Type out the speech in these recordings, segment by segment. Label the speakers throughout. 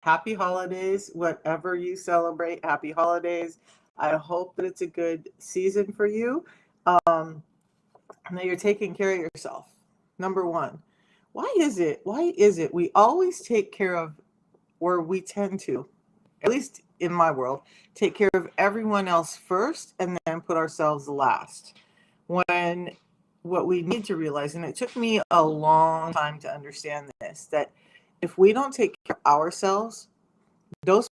Speaker 1: Happy holidays, whatever you celebrate. Happy holidays. I hope that it's a good season for you. Um, and that you're taking care of yourself. Number one, why is it we always take care of, or we tend to, at least in my world, take care of everyone else first and then put ourselves last? When what we need to realize, and it took me a long time to understand this, that if we don't take care of ourselves, those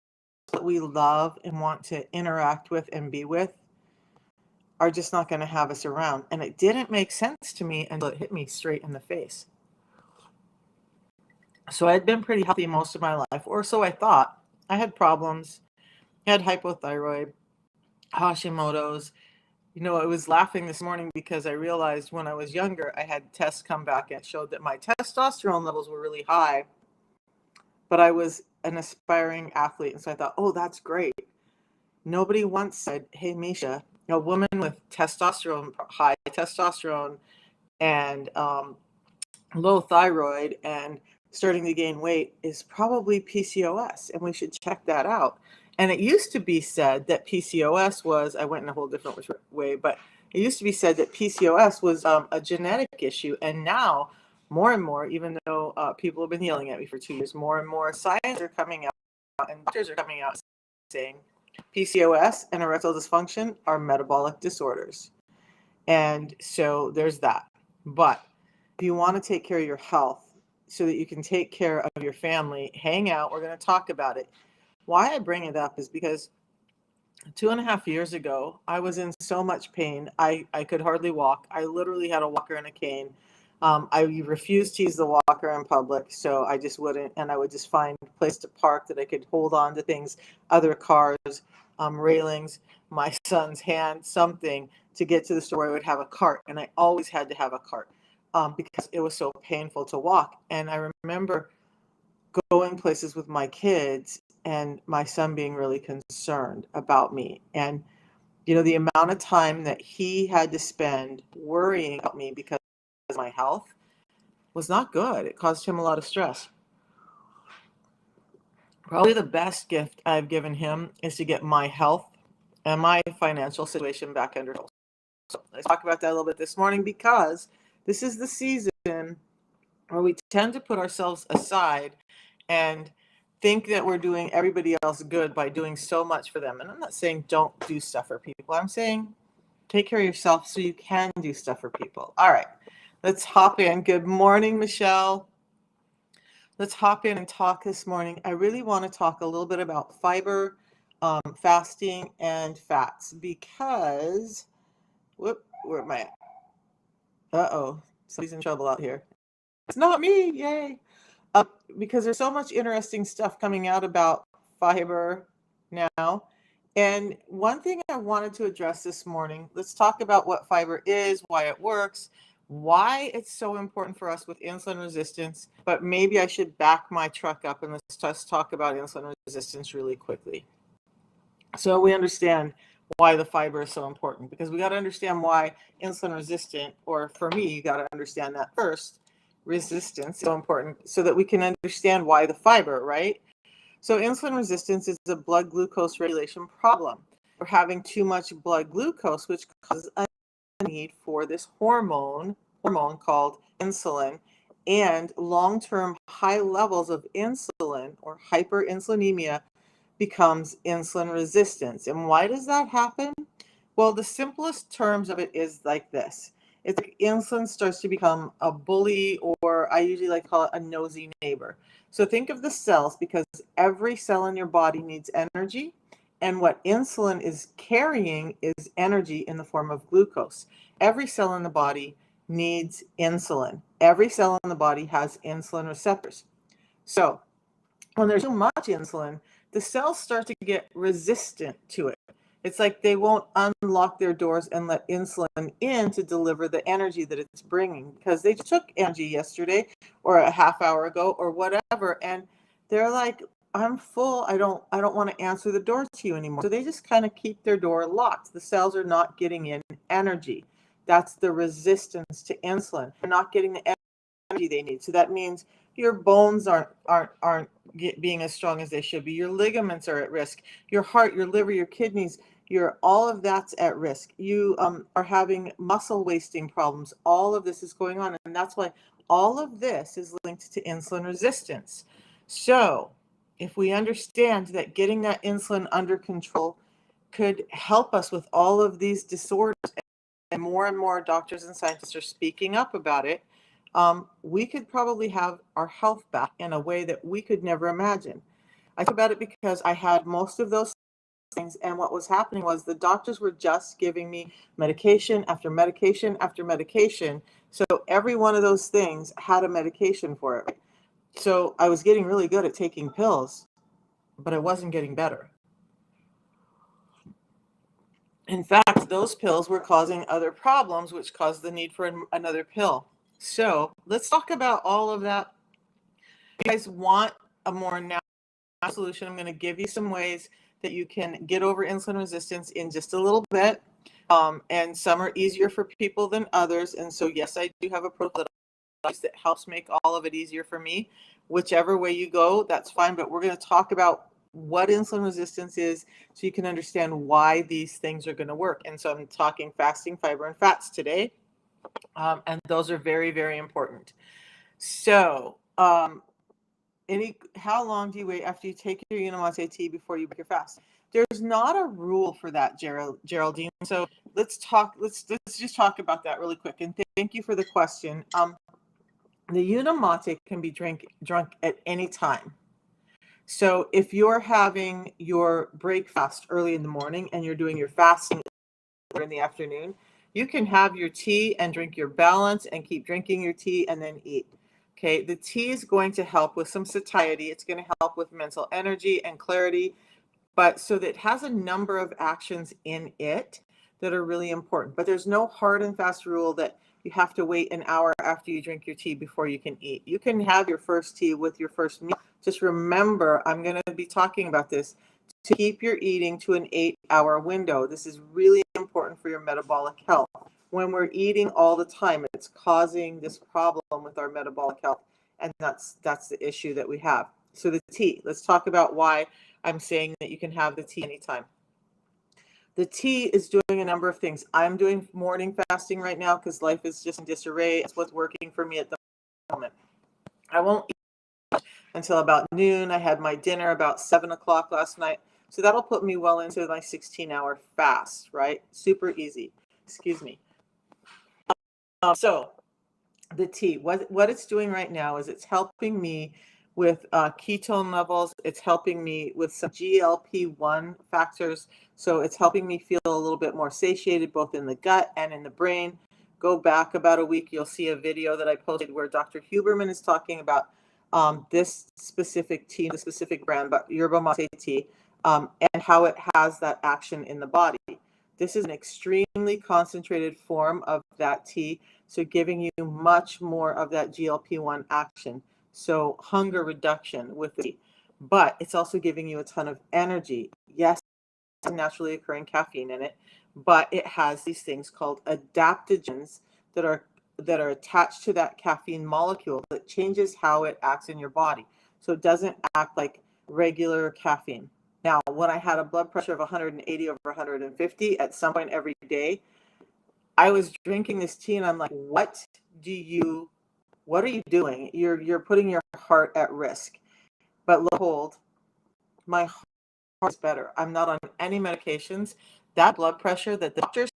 Speaker 1: that we love and want to interact with and be with are just not going to have us around. And it didn't make sense to me until it hit me straight in the face. So I had been pretty healthy most of my life, or so I thought. I had problems. I had hypothyroid, Hashimoto's. I was laughing this morning because I realized when I was younger, I had tests come back and it showed that my testosterone levels were really high, but I was an aspiring athlete. And so I thought, oh, that's great. Nobody once said, hey, Misha, a woman with testosterone, high testosterone, and low thyroid and starting to gain weight is probably PCOS, and we should check that out. And it used to be said that PCOS was, I went in a whole different way, but it used to be said that PCOS was a genetic issue. And now, more and more, even though people have been yelling at me for 2 years, more and more science are coming out and doctors are coming out saying PCOS and erectile dysfunction are metabolic disorders. And so there's that. But if you want to take care of your health so that you can take care of your family, hang out. We're going to talk about it. Why I bring it up is because 2.5 years ago, I was in so much pain. I could hardly walk. I literally had a walker and a cane. I refused to use the walker in public, so I just wouldn't. And I would just find a place to park that I could hold on to things, other cars, railings, my son's hand, something to get to the store. I would have a cart, and I always had to have a cart because it was so painful to walk. And I remember going places with my kids and my son being really concerned about me. And, the amount of time that he had to spend worrying about me because of my health was not good. It caused him a lot of stress. Probably the best gift I've given him is to get my health and my financial situation back under control. So let's talk about that a little bit this morning, because this is the season where we tend to put ourselves aside and think that we're doing everybody else good by doing so much for them. And I'm not saying don't do stuff for people. I'm saying take care of yourself so you can do stuff for people. All right, let's hop in. Good morning, Michelle. Let's hop in and talk this morning. I really want to talk a little bit about fiber, fasting, and fats, because, where am I at? Uh-oh, somebody's in trouble out here. It's not me, yay. Because there's so much interesting stuff coming out about fiber now. And one thing I wanted to address this morning, let's talk about what fiber is, why it works, why it's so important for us with insulin resistance. But maybe I should back my truck up and let's just talk about insulin resistance really quickly. So we understand why the fiber is so important, because we got to understand why insulin resistant, or for me, you got to understand that first. Resistance is so important so that we can understand why the fiber, right? So insulin resistance is a blood glucose regulation problem. We're having too much blood glucose, which causes a need for this hormone called insulin, and long-term high levels of insulin, or hyperinsulinemia, becomes insulin resistance. And why does that happen? Well, the simplest terms of it is like this. It's like insulin starts to become a bully, or I usually like to call it a nosy neighbor. So think of the cells, because every cell in your body needs energy. And what insulin is carrying is energy in the form of glucose. Every cell in the body needs insulin. Every cell in the body has insulin receptors. So when there's too much insulin, the cells start to get resistant to it. It's like they won't unlock their doors and let insulin in to deliver the energy that it's bringing, because they took energy yesterday or a half hour ago or whatever, and they're like, I'm full. I don't want to answer the door to you anymore. So they just kind of keep their door locked. The cells are not getting in energy. That's the resistance to insulin. They're not getting the energy they need. So that means your bones aren't being as strong as they should be. Your ligaments are at risk. Your heart, your liver, your kidneys, your all of that's at risk. You are having muscle wasting problems. All of this is going on, and that's why all of this is linked to insulin resistance. So if we understand that getting that insulin under control could help us with all of these disorders, and more doctors and scientists are speaking up about it, we could probably have our health back in a way that we could never imagine. I talk about it because I had most of those things, and what was happening was the doctors were just giving me medication after medication after medication. So every one of those things had a medication for it. So I was getting really good at taking pills, but I wasn't getting better. In fact, those pills were causing other problems, which caused the need for another pill. So let's talk about all of that. If you guys want a more natural solution, I'm going to give you some ways that you can get over insulin resistance in just a little bit. And some are easier for people than others. And so, yes, I do have a protocol that helps make all of it easier for me. Whichever way you go, that's fine. But we're going to talk about what insulin resistance is so you can understand why these things are going to work. And so I'm talking fasting, fiber, and fats today. And those are very, very important. So, how long do you wait after you take your Unamate tea before you break your fast? There's not a rule for that, Geraldine. So let's just talk about that really quick. And thank you for the question. The Unamate can be drunk at any time. So if you're having your break fast early in the morning and you're doing your fasting in the afternoon, you can have your tea and drink your balance and keep drinking your tea and then eat. Okay, the tea is going to help with some satiety. It's going to help with mental energy and clarity, but so that it has a number of actions in it that are really important. But there's no hard and fast rule that you have to wait an hour after you drink your tea before you can eat. You can have your first tea with your first meal. Just remember, I'm going to be talking about this, to keep your eating to an 8-hour window. This is really important for your metabolic health. When we're eating all the time, it's causing this problem with our metabolic health, and that's the issue that we have. So the tea, let's talk about why I'm saying that you can have the tea anytime. The tea is doing a number of things. I'm doing morning fasting right now because life is just in disarray. It's what's working for me at the moment. I won't eat until about noon. I had my dinner about 7 o'clock last night. So that'll put me well into my 16-hour fast, right? Super easy. Excuse me. So the tea, what it's doing right now is it's helping me with ketone levels. It's helping me with some GLP-1 factors. So it's helping me feel a little bit more satiated, both in the gut and in the brain. Go back about a week, you'll see a video that I posted where Dr. Huberman is talking about this specific tea, the specific brand, but yerba mate tea, and how it has that action in the body. This is an extremely concentrated form of that tea, so giving you much more of that GLP-1 action. So hunger reduction with the tea. But it's also giving you a ton of energy. Yes, it's naturally occurring caffeine in it, but it has these things called adaptogens that are attached to that caffeine molecule that changes how it acts in your body. So it doesn't act like regular caffeine. Now, when I had a blood pressure of 180 over 150 at some point every day, I was drinking this tea and I'm like, what are you doing? You're putting your heart at risk. But lo and behold, my heart is better. I'm not on any medications. That blood pressure that the doctors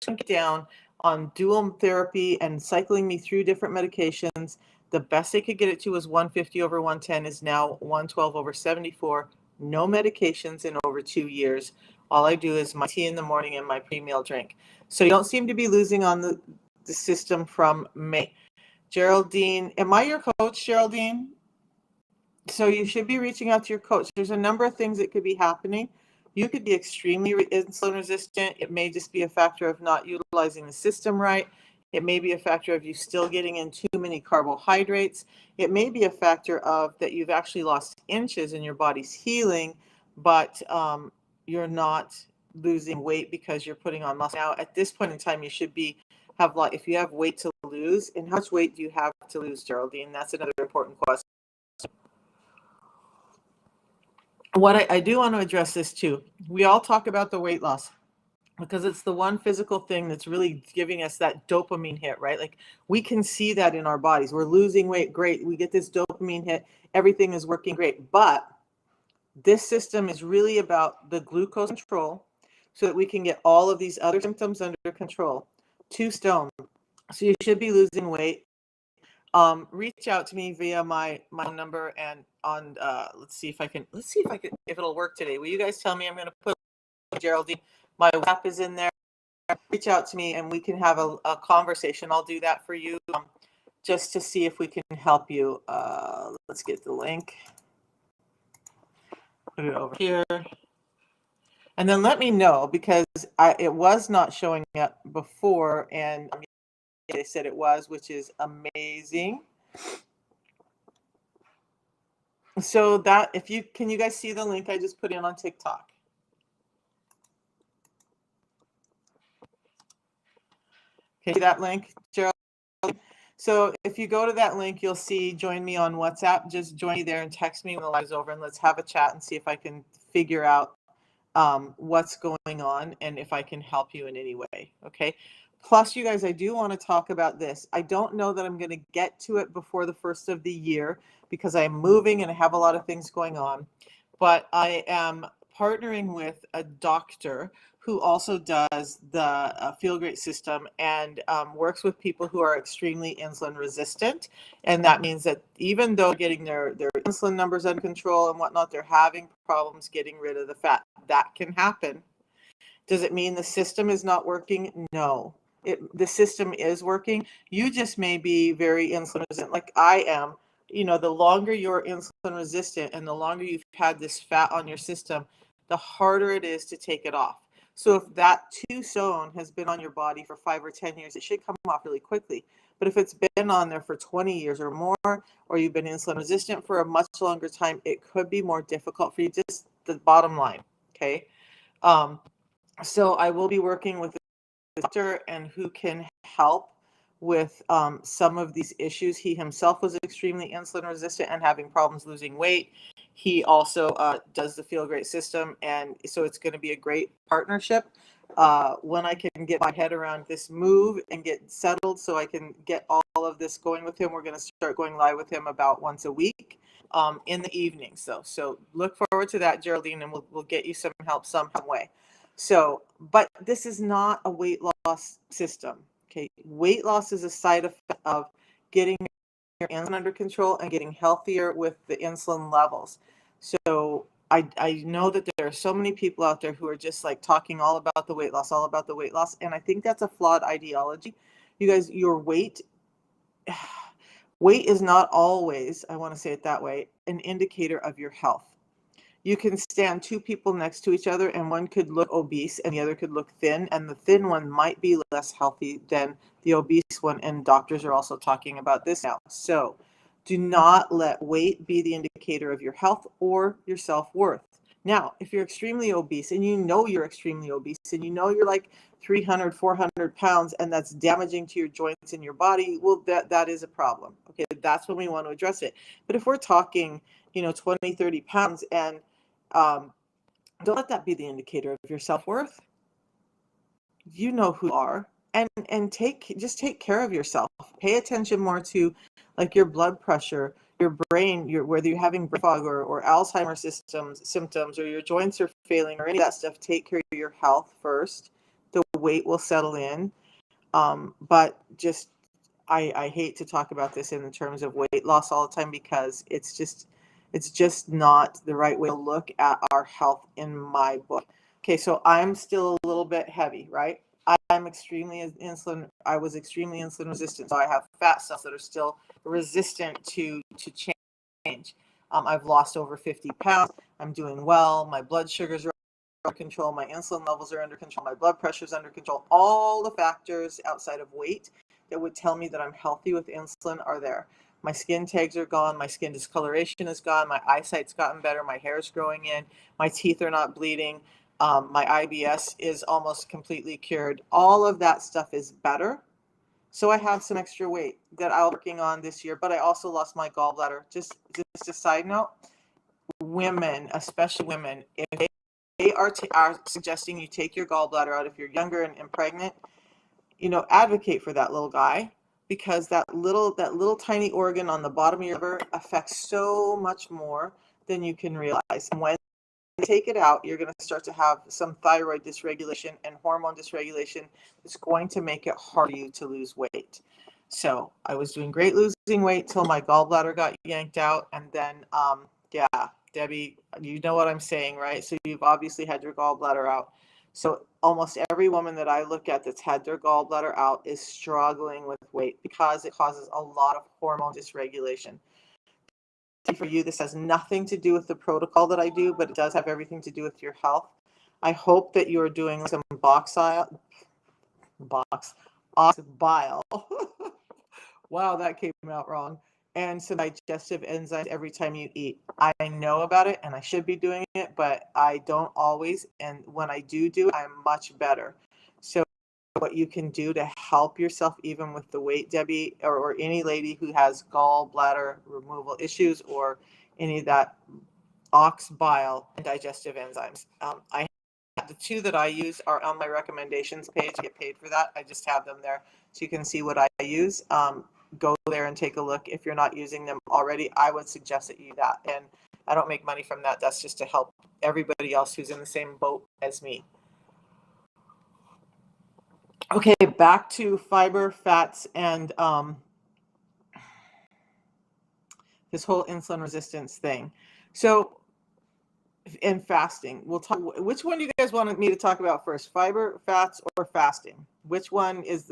Speaker 1: took down on dual therapy and cycling me through different medications, the best they could get it to was 150 over 110, is now 112 over 74. No medications in over 2 years. All I do is my tea in the morning and my pre-meal drink. So you don't seem to be losing on the system from me. Geraldine, am I your coach, Geraldine? So you should be reaching out to your coach. There's a number of things that could be happening. You could be extremely insulin resistant. It may just be a factor of not utilizing the system right. It may be a factor of you still getting in too many carbohydrates. It may be a factor of that you've actually lost inches in your body's healing, but you're not losing weight because you're putting on muscle. Now, at this point in time, you should if you have weight to lose, and how much weight do you have to lose, Geraldine? That's another important question. what I do want to address this too. We all talk about the weight loss because it's the one physical thing that's really giving us that dopamine hit, right? Like we can see that in our bodies. We're losing weight, great. We get this dopamine hit, everything is working great. But this system is really about the glucose control so that we can get all of these other symptoms under control. 2 stone. So you should be losing weight. Reach out to me via my number and on let's see if I can if it'll work today. Will you guys tell me? I'm going to put Geraldine. My WhatsApp is in there. Reach out to me and we can have a conversation. I'll do that for you just to see if we can help you. Let's get the link. Put it over here. And then let me know because it was not showing up before and they said it was, which is amazing. So that can you guys see the link I just put in on TikTok? Okay, see that link, Gerald? So if you go to that link, you'll see join me on WhatsApp. Just join me there and text me when the live's over and let's have a chat and see if I can figure out what's going on and if I can help you in any way. Okay. Plus, you guys, I do want to talk about this. I don't know that I'm going to get to it before the first of the year because I'm moving and I have a lot of things going on. But I am partnering with a doctor who also does the Feel Great system and works with people who are extremely insulin resistant. And that means that even though getting their insulin numbers under control and whatnot, they're having problems getting rid of the fat. That can happen. Does it mean the system is not working? No. The system is working. You just may be very insulin resistant like I am. You know, the longer you're insulin resistant and the longer you've had this fat on your system, the harder it is to take it off. So if that 2 stone has been on your body for 5 or 10 years, it should come off really quickly. But if it's been on there for 20 years or more, or you've been insulin resistant for a much longer time, it could be more difficult for you. Just the bottom line, okay? So I will be working with a doctor and who can help with some of these issues. He himself was extremely insulin resistant and having problems losing weight. He also does the Feel Great system, and so it's going to be a great partnership. When I can get my head around this move and get settled so I can get all of this going with him, we're going to start going live with him about once a week in the evenings. So look forward to that, Geraldine, and we'll get you some help some way. So, but this is not a weight loss system. Okay, weight loss is a side effect of getting your insulin under control and getting healthier with the insulin levels. So I know that there are so many people out there who are just like talking all about the weight loss, all about the weight loss, and I think that's a flawed ideology. You guys, your weight is not always, I want to say it that way, an indicator of your health. You can stand 2 people next to each other and one could look obese and the other could look thin, and the thin one might be less healthy than the obese one, and doctors are also talking about this now. So do not let weight be the indicator of your health or your self-worth. Now, if you're extremely obese and you know you're extremely obese and you know you're like 300, 400 pounds and that's damaging to your joints in your body, well, that is a problem. Okay, that's when we want to address it. But if we're talking, 20, 30 pounds and don't let that be the indicator of your self-worth. You know who you are, and just take care of yourself. Pay attention more to like your blood pressure, your brain, whether you're having brain fog or Alzheimer's symptoms or your joints are failing or any of that stuff. Take care of your health first. The weight will settle in. But just I hate to talk about this in terms of weight loss all the time because it's just not the right way to look at our health in my book. Okay, so I'm still a little bit heavy, right? I was extremely insulin resistant, so I have fat cells that are still resistant to change. I've lost over 50 pounds. I'm doing well. My blood sugars are under control. My insulin levels are under control. My blood pressure is under control. All the factors outside of weight that would tell me that I'm healthy with insulin are there. My skin tags are gone. My skin discoloration is gone. My eyesight's gotten better. My hair is growing in. My teeth are not bleeding. My IBS is almost completely cured. All of that stuff is better. So I have some extra weight that I'm working on this year, but I also lost my gallbladder. Just a side note, women, especially women, if they are suggesting you take your gallbladder out if you're younger and pregnant, advocate for that little guy, because that little tiny organ on the bottom of your liver affects so much more than you can realize. And when you take it out, you're going to start to have some thyroid dysregulation and hormone dysregulation. It's going to make it hard for you to lose weight. So I was doing great losing weight till my gallbladder got yanked out. And then, yeah, Debbie, you know what I'm saying, right? So you've obviously had your gallbladder out. So almost every woman that I look at that's had their gallbladder out is struggling with weight because it causes a lot of hormone dysregulation. For you, this has nothing to do with the protocol that I do, but it does have everything to do with your health. I hope that you're doing some ox bile. Wow, that came out wrong. And some digestive enzymes every time you eat. I know about it and I should be doing it, but I don't always. And when I do it, I'm much better. So what you can do to help yourself even with the weight, Debbie, or any lady who has gallbladder removal issues or any of that ox bile and digestive enzymes. The two that I use are on my recommendations page. I get paid for that. I just have them there so you can see what I use. Go there and take a look. If you're not using them already, I would suggest that you do that. And I don't make money from that. That's just to help everybody else who's in the same boat as me. Okay, back to fiber, fats, and this whole insulin resistance thing. So, and fasting. We'll talk. Which one do you guys want me to talk about first? Fiber, fats, or fasting? Which one is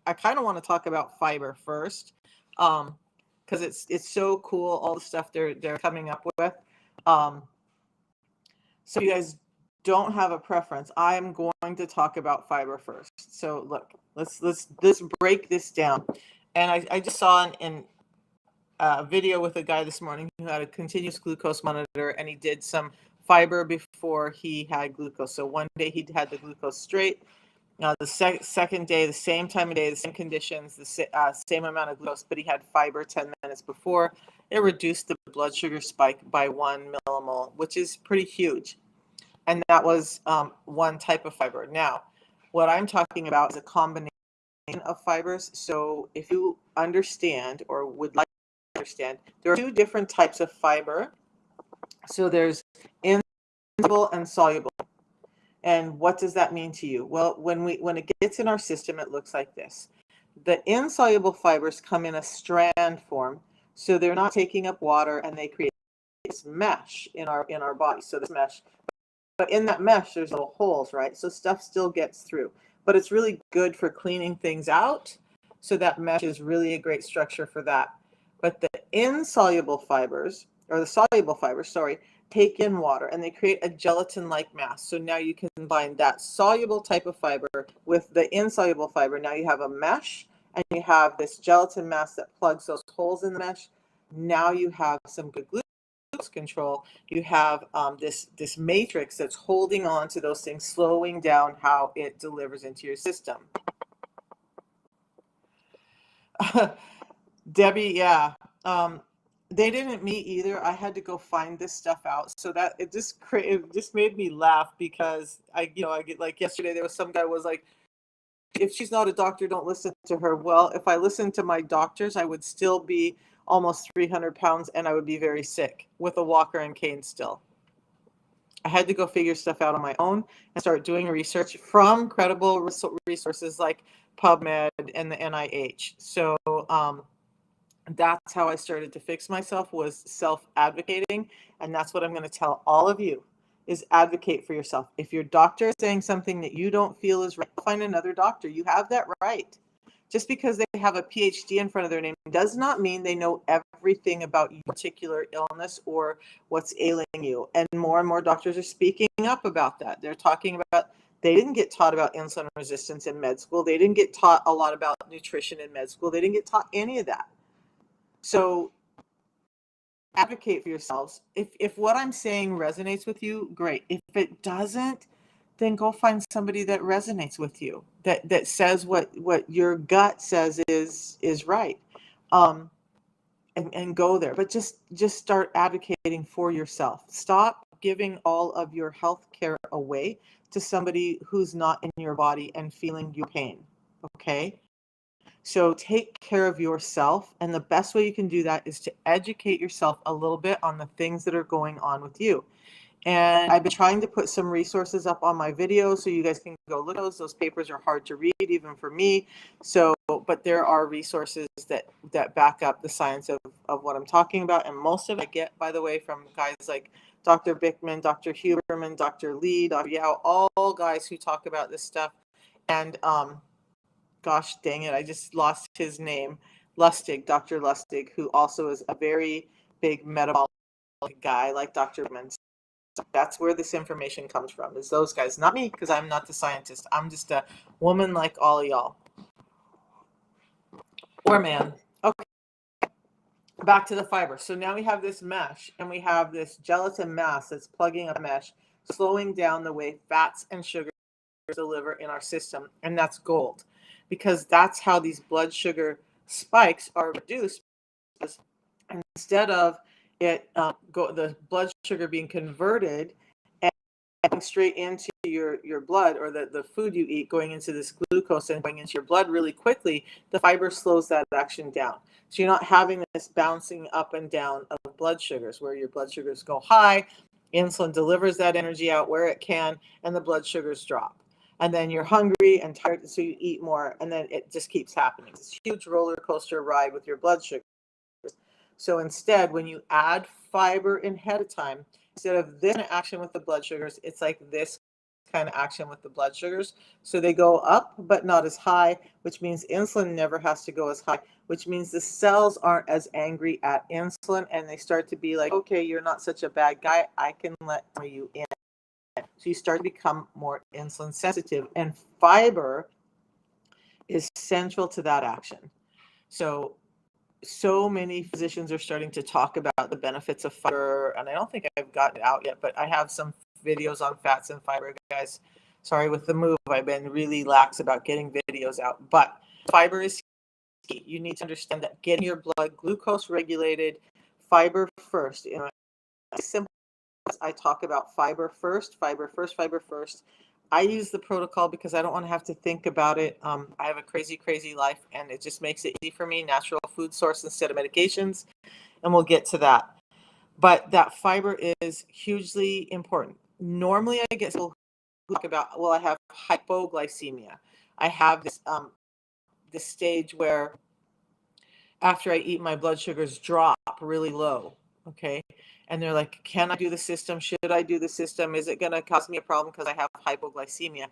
Speaker 1: I kind of want to talk about fiber first, because it's so cool, all the stuff they're coming up with. So you guys don't have a preference. I'm going to talk about fiber first. So look, let's break this down. And I just saw in a video with a guy this morning who had a continuous glucose monitor, and he did some fiber before he had glucose. So one day he had the glucose straight. The second day, the same time of day, the same conditions, the same amount of glucose, but he had fiber 10 minutes before. It reduced the blood sugar spike by 1 millimole, which is pretty huge. And that was one type of fiber. Now, what I'm talking about is a combination of fibers. So if you understand or would like to understand, there are two different types of fiber. So there's insoluble and soluble. And what does that mean to you? Well, when it gets in our system, it looks like this. The insoluble fibers come in a strand form, so they're not taking up water, and they create this mesh in our body. So this mesh, but in that mesh, there's little holes, right? So stuff still gets through, but it's really good for cleaning things out. So that mesh is really a great structure for that. But the insoluble fibers, or the soluble fibers, sorry, take in water and they create a gelatin-like mass. So now you can combine that soluble type of fiber with the insoluble fiber. Now you have a mesh and you have this gelatin mass that plugs those holes in the mesh. Now you have some good glucose control. You have this matrix that's holding on to those things, slowing down how it delivers into your system. Debbie, yeah. They didn't meet either. I had to go find this stuff out. So that it just made me laugh because I get, like, yesterday there was some guy was like, if she's not a doctor, don't listen to her. Well, if I listened to my doctors, I would still be almost 300 pounds and I would be very sick with a walker and cane still. I had to go figure stuff out on my own and start doing research from credible resources like PubMed and the NIH. So that's how I started to fix myself, was self-advocating. And that's what I'm going to tell all of you, is advocate for yourself. If your doctor is saying something that you don't feel is right, find another doctor. You have that right. Just because they have a PhD in front of their name does not mean they know everything about your particular illness or what's ailing you. And more doctors are speaking up about that. They're talking about, they didn't get taught about insulin resistance in med school. They didn't get taught a lot about nutrition in med school. They didn't get taught any of that. So advocate for yourselves. If what I'm saying resonates with you, great. If it doesn't, then go find somebody that resonates with you, that says what your gut says is right. and go there. But just start advocating for yourself. Stop giving all of your health care away to somebody who's not in your body and feeling your pain. Okay? So take care of yourself. And the best way you can do that is to educate yourself a little bit on the things that are going on with you. And I've been trying to put some resources up on my videos so you guys can go look at those. Those papers are hard to read, even for me. So, but there are resources that back up the science of what I'm talking about. And most of it I get, by the way, from guys like Dr. Bickman, Dr. Huberman, Dr. Lee, Dr. Yao, all guys who talk about this stuff. And gosh dang it, I just lost his name. Lustig, Dr. Lustig, who also is a very big metabolic guy like Dr. Bickman. That's where this information comes from, is those guys, not me, because I'm not the scientist. I'm just a woman like all of y'all. Or man. Okay, back to the fiber. So now we have this mesh, and we have this gelatin mass that's plugging up a mesh, slowing down the way fats and sugars deliver in our system, and that's gold, because that's how these blood sugar spikes are reduced. Instead of it the blood sugar being converted and going straight into your blood, or the food you eat going into this glucose and going into your blood really quickly, the fiber slows that action down. So you're not having this bouncing up and down of blood sugars where your blood sugars go high, insulin delivers that energy out where it can, and the blood sugars drop. And then you're hungry and tired, so you eat more, and then it just keeps happening. It's this huge roller coaster ride with your blood sugar. So instead, when you add fiber in ahead of time, instead of this kind of action with the blood sugars, it's like this kind of action with the blood sugars. So they go up, but not as high, which means insulin never has to go as high, which means the cells aren't as angry at insulin, and they start to be like, okay, you're not such a bad guy. I can let you in. So you start to become more insulin sensitive, and fiber is central to that action. So many physicians are starting to talk about the benefits of fiber, and I don't think I've gotten it out yet, but I have some videos on fats and fiber, guys. Sorry, with the move, I've been really lax about getting videos out, but fiber is key. You need to understand that getting your blood glucose regulated, fiber first. You know, simple. I talk about fiber first, fiber first, fiber first. I use the protocol because I don't want to have to think about it. I have a crazy, crazy life, and it just makes it easy for me. Natural food source instead of medications, and we'll get to that. But that fiber is hugely important. Normally, I get people who talk about, well, I have hypoglycemia. I have this stage where after I eat, my blood sugars drop really low. Okay. And they're like, can I do the system? Should I do the system? Is it going to cause me a problem because I have hypoglycemia?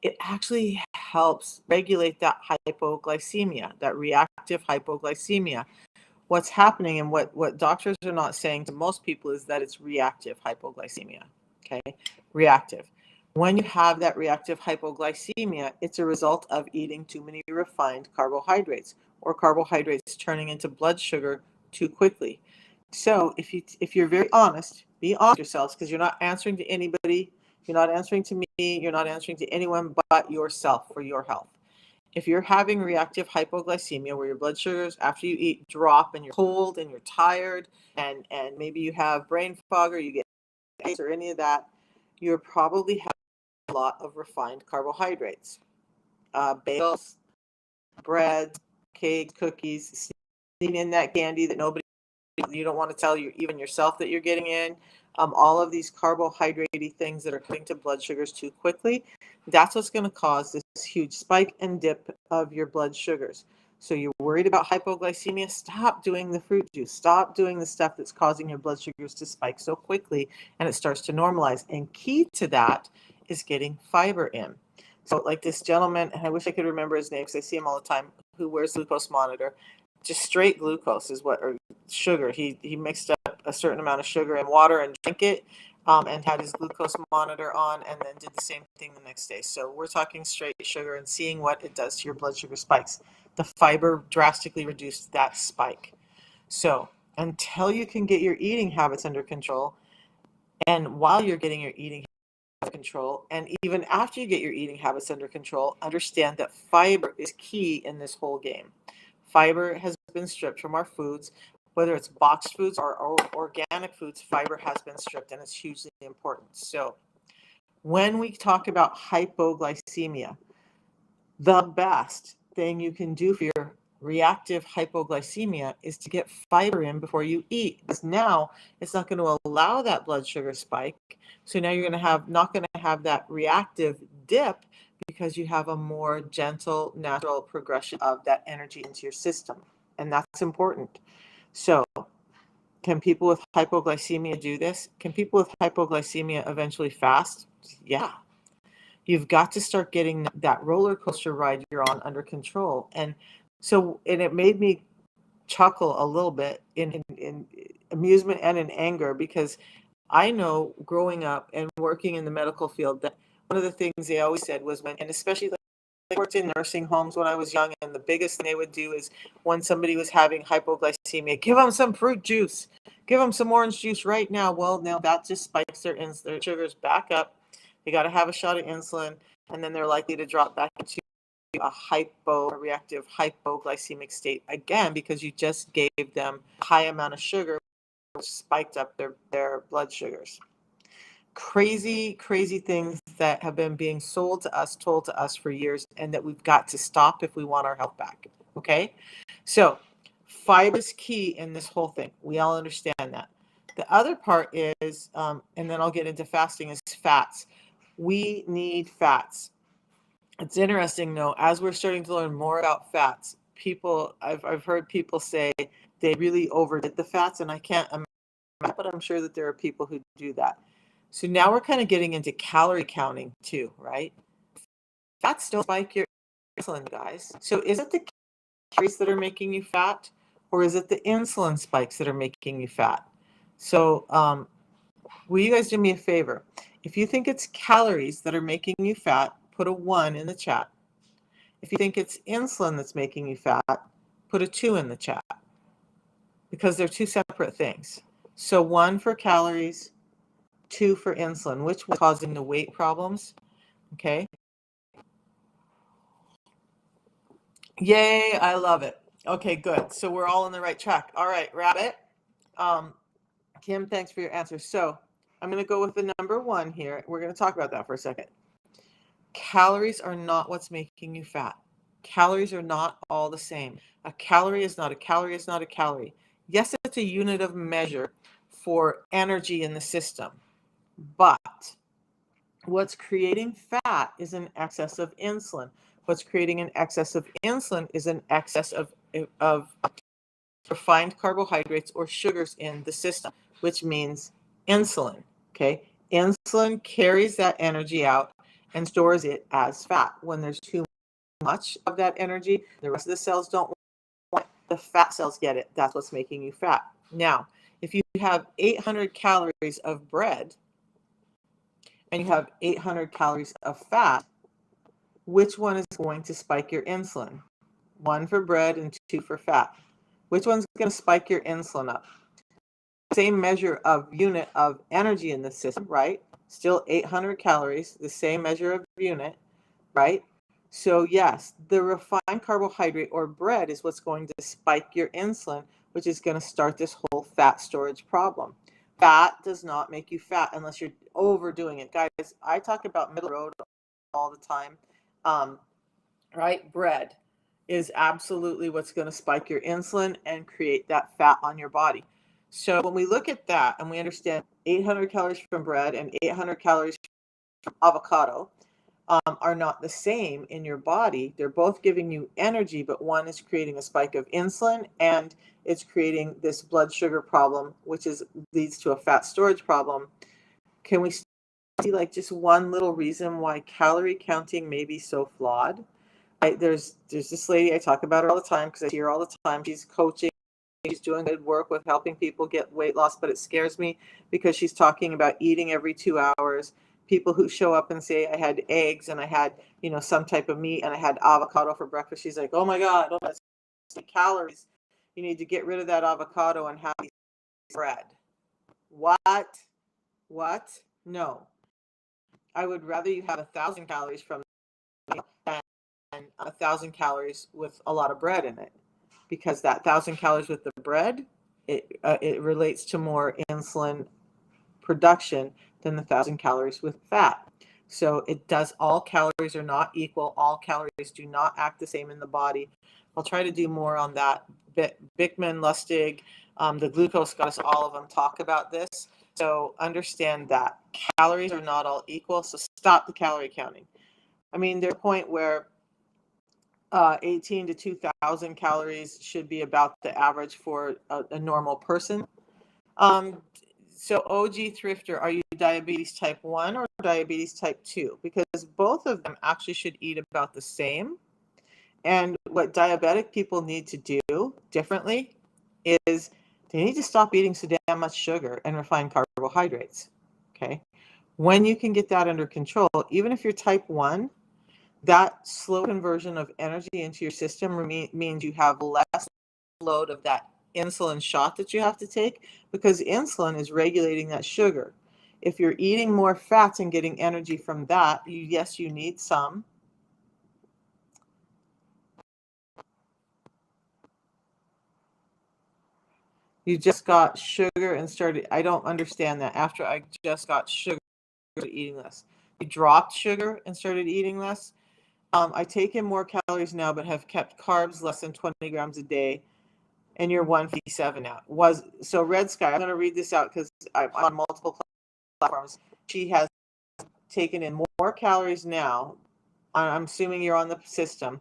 Speaker 1: It actually helps regulate that hypoglycemia, that reactive hypoglycemia. What's happening, and what doctors are not saying to most people, is that it's reactive hypoglycemia. Okay. Reactive. When you have that reactive hypoglycemia, it's a result of eating too many refined carbohydrates, or carbohydrates turning into blood sugar too quickly. So if you're very honest, be honest with yourselves, because you're not answering to anybody, you're not answering to me, you're not answering to anyone but yourself for your health. If you're having reactive hypoglycemia, where your blood sugars after you eat drop, and you're cold and you're tired, and maybe you have brain fog, or you get or any of that, you're probably having a lot of refined carbohydrates, bagels, bread, cakes, cookies, sneaking in that candy that nobody, you don't want to tell you even yourself that you're getting in. All of these carbohydrate things that are cutting to blood sugars too quickly, that's what's going to cause this huge spike and dip of your blood sugars. So you're worried about hypoglycemia, stop doing the fruit juice. Stop doing the stuff that's causing your blood sugars to spike so quickly, and it starts to normalize. And key to that is getting fiber in. So like this gentleman, and I wish I could remember his name because I see him all the time, who wears a glucose monitor. Just straight glucose is what, or sugar. He mixed up a certain amount of sugar and water and drank it, and had his glucose monitor on, and then did the same thing the next day. So we're talking straight sugar and seeing what it does to your blood sugar spikes. The fiber drastically reduced that spike. So until you can get your eating habits under control, and while you're getting your eating habits under control, and even after you get your eating habits under control, understand that fiber is key in this whole game. Fiber has been stripped from our foods. whether it's boxed foods or organic foods, fiber has been stripped, and it's hugely important. So when we talk about hypoglycemia, the best thing you can do for your reactive hypoglycemia is to get fiber in before you eat, because now it's not going to allow that blood sugar spike. So now you're going to have not going to have that reactive dip, because you have a more gentle, natural progression of that energy into your system. And that's important. So can people with hypoglycemia do this? Can people with hypoglycemia eventually fast? Yeah. You've got to start getting that roller coaster ride you're on under control. And it made me chuckle a little bit in amusement and in anger, because I know growing up and working in the medical field that one of the things they always said was and especially I worked in nursing homes when I was young, and the biggest thing they would do is when somebody was having hypoglycemia, give them some fruit juice, give them some orange juice right now. Well, now that just spikes their sugars back up. They got to have a shot of insulin, and then they're likely to drop back into a reactive hypoglycemic state again, because you just gave them a high amount of sugar, which spiked up their blood sugars. Crazy, crazy things that have been being told to us for years, and that we've got to stop if we want our health back. Okay? So fiber is key in this whole thing. We all understand that. The other part is, and then I'll get into fasting, is fats. We need fats. It's interesting, though, as we're starting to learn more about fats, I've heard people say they really overdid the fats, and I can't imagine, but I'm sure that there are people who do that. So now we're kind of getting into calorie counting too, right? Fats don't spike your insulin, guys. So is it the calories that are making you fat, or is it the insulin spikes that are making you fat? So will you guys do me a favor? If you think it's calories that are making you fat, put a 1 in the chat. If you think it's insulin that's making you fat, put a 2 in the chat, because they're two separate things. So 1 for calories, 2 for insulin, which was causing the weight problems. Okay. Yay, I love it. Okay, good. So we're all on the right track. All right, Rabbit. Kim, thanks for your answer. So I'm going to go with the number 1 here. We're going to talk about that for a second. Calories are not what's making you fat. Calories are not all the same. A calorie is not a calorie is not a calorie. Yes, it's a unit of measure for energy in the system, but what's creating fat is an excess of insulin. What's creating an excess of insulin is an excess of refined carbohydrates or sugars in the system, which means insulin. Okay, insulin carries that energy out and stores it as fat. When there's too much of that energy, the rest of the cells don't want it. The fat cells get it. That's what's making you fat. Now, if you have 800 calories of bread and you have 800 calories of fat, which one is going to spike your insulin? 1 for bread and 2 for fat. Which one's going to spike your insulin up? Same measure of unit of energy in the system, right? Still 800 calories, the same measure of unit, right? So yes, the refined carbohydrate or bread is what's going to spike your insulin, which is going to start this whole fat storage problem. Fat does not make you fat unless you're overdoing it. Guys, I talk about middle road all the time. Right? Bread is absolutely what's going to spike your insulin and create that fat on your body. So when we look at that and we understand 800 calories from bread and 800 calories from avocado are not the same in your body. They're both giving you energy, but one is creating a spike of insulin and it's creating this blood sugar problem, which leads to a fat storage problem. Can we see like just one little reason why calorie counting may be so flawed? There's this lady, I talk about her all the time because I see her all the time. She's coaching, she's doing good work with helping people get weight loss, but it scares me because she's talking about eating every 2 hours. People who show up and say, I had eggs and I had, some type of meat and I had avocado for breakfast. She's like, oh my God, that's calories. You need to get rid of that avocado and have bread. What? No. I would rather you have 1,000 calories from than 1,000 calories with a lot of bread in it, because that 1,000 calories with the bread it relates to more insulin production than the 1,000 calories with fat. So it does, all calories are not equal. All calories do not act the same in the body. I'll try to do more on that. Bickman, Lustig, the glucose goddess, all of them talk about this. So understand that calories are not all equal. So stop the calorie counting. I mean, there's a point where 18 to 2,000 calories should be about the average for a normal person. So OG Thrifter, are you diabetes type 1 or diabetes type 2? Because both of them actually should eat about the same. And what diabetic people need to do differently is they need to stop eating so damn much sugar and refined carbohydrates. Okay. When you can get that under control, even if you're type 1, that slow conversion of energy into your system means you have less load of that insulin shot that you have to take, because insulin is regulating that sugar. If you're eating more fats and getting energy from that, yes, you need some. You just got sugar and started, I don't understand that. After I just got sugar, eating less. You dropped sugar and started eating less. I take in more calories now, but have kept carbs less than 20 grams a day. And you're 157 now. So Red Sky, I'm going to read this out because I'm on multiple platforms. She has taken in more calories now. I'm assuming you're on the system.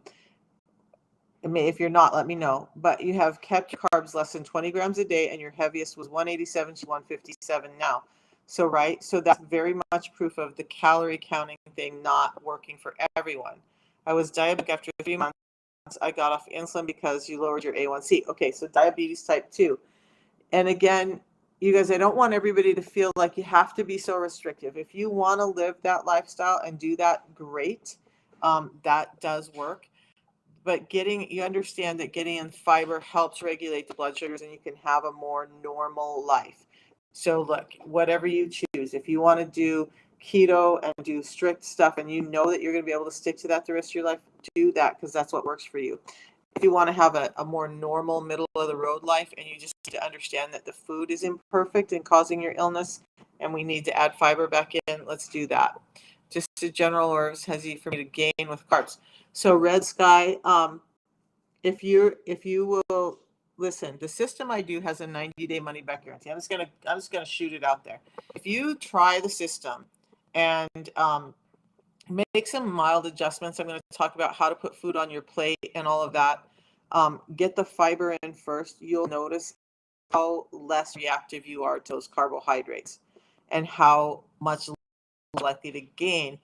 Speaker 1: If you're not, let me know. But you have kept your carbs less than 20 grams a day, and your heaviest was 187 to 157 now. So, right? So that's very much proof of the calorie counting thing not working for everyone. I was diabetic after 3 months. I got off insulin because you lowered your A1C. Okay, so diabetes type 2. And again, you guys, I don't want everybody to feel like you have to be so restrictive. If you want to live that lifestyle and do that, great. That does work. But you understand that getting in fiber helps regulate the blood sugars and you can have a more normal life. So look, whatever you choose, if you want to do keto and do strict stuff and you know that you're going to be able to stick to that the rest of your life, do that because that's what works for you. If you want to have a more normal middle of the road life and you just need to understand that the food is imperfect and causing your illness and we need to add fiber back in, let's do that. Just a general or hesitancy for me to gain with carbs. So Red Sky, if you will listen, the system I do has a 90-day money back guarantee. I'm just gonna shoot it out there. If you try the system and make some mild adjustments, I'm going to talk about how to put food on your plate and all of that. Get the fiber in first. You'll notice how less reactive you are to those carbohydrates and how much likely to gain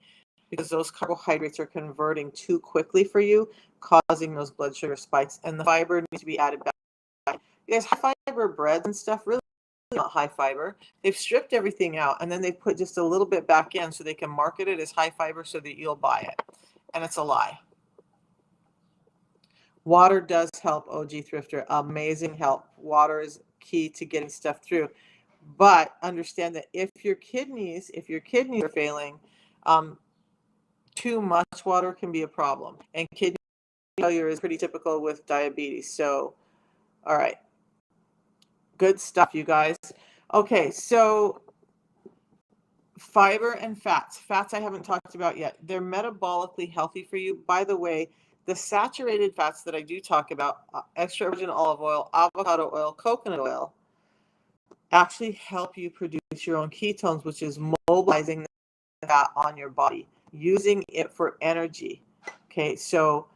Speaker 1: because those carbohydrates are converting too quickly for you, causing those blood sugar spikes. And the fiber needs to be added back. You guys, high fiber breads and stuff really not high fiber. They've stripped everything out and then they put just a little bit back in so they can market it as high fiber so that you'll buy it. And it's a lie. Water does help, OG Thrifter. Amazing help. Water is key to getting stuff through. But understand that if your kidneys are failing, too much water can be a problem. And kidney failure is pretty typical with diabetes. So, all right. Good stuff, you guys. Okay, so fiber and fats. Fats I haven't talked about yet. They're metabolically healthy for you. By the way, the saturated fats that I do talk about, extra virgin olive oil, avocado oil, coconut oil, actually help you produce your own ketones, which is mobilizing that on your body, using it for energy. Okay, so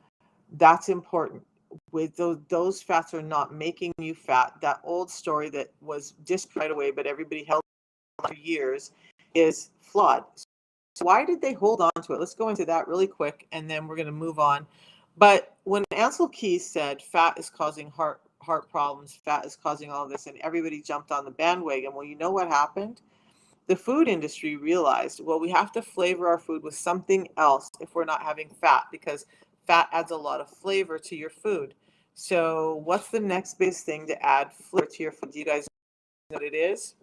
Speaker 1: that's important. With those fats are not making you fat. That old story that was just right away, but everybody held for years is flawed. So why did they hold on to it? Let's go into that really quick, and then we're going to move on. But when Ansel Keys said fat is causing heart problems, fat is causing all this, and everybody jumped on the bandwagon, well, you know what happened? The food industry realized, well, we have to flavor our food with something else if we're not having fat, because fat adds a lot of flavor to your food. So what's the next biggest thing to add flavor to your food? Do you guys know what it is?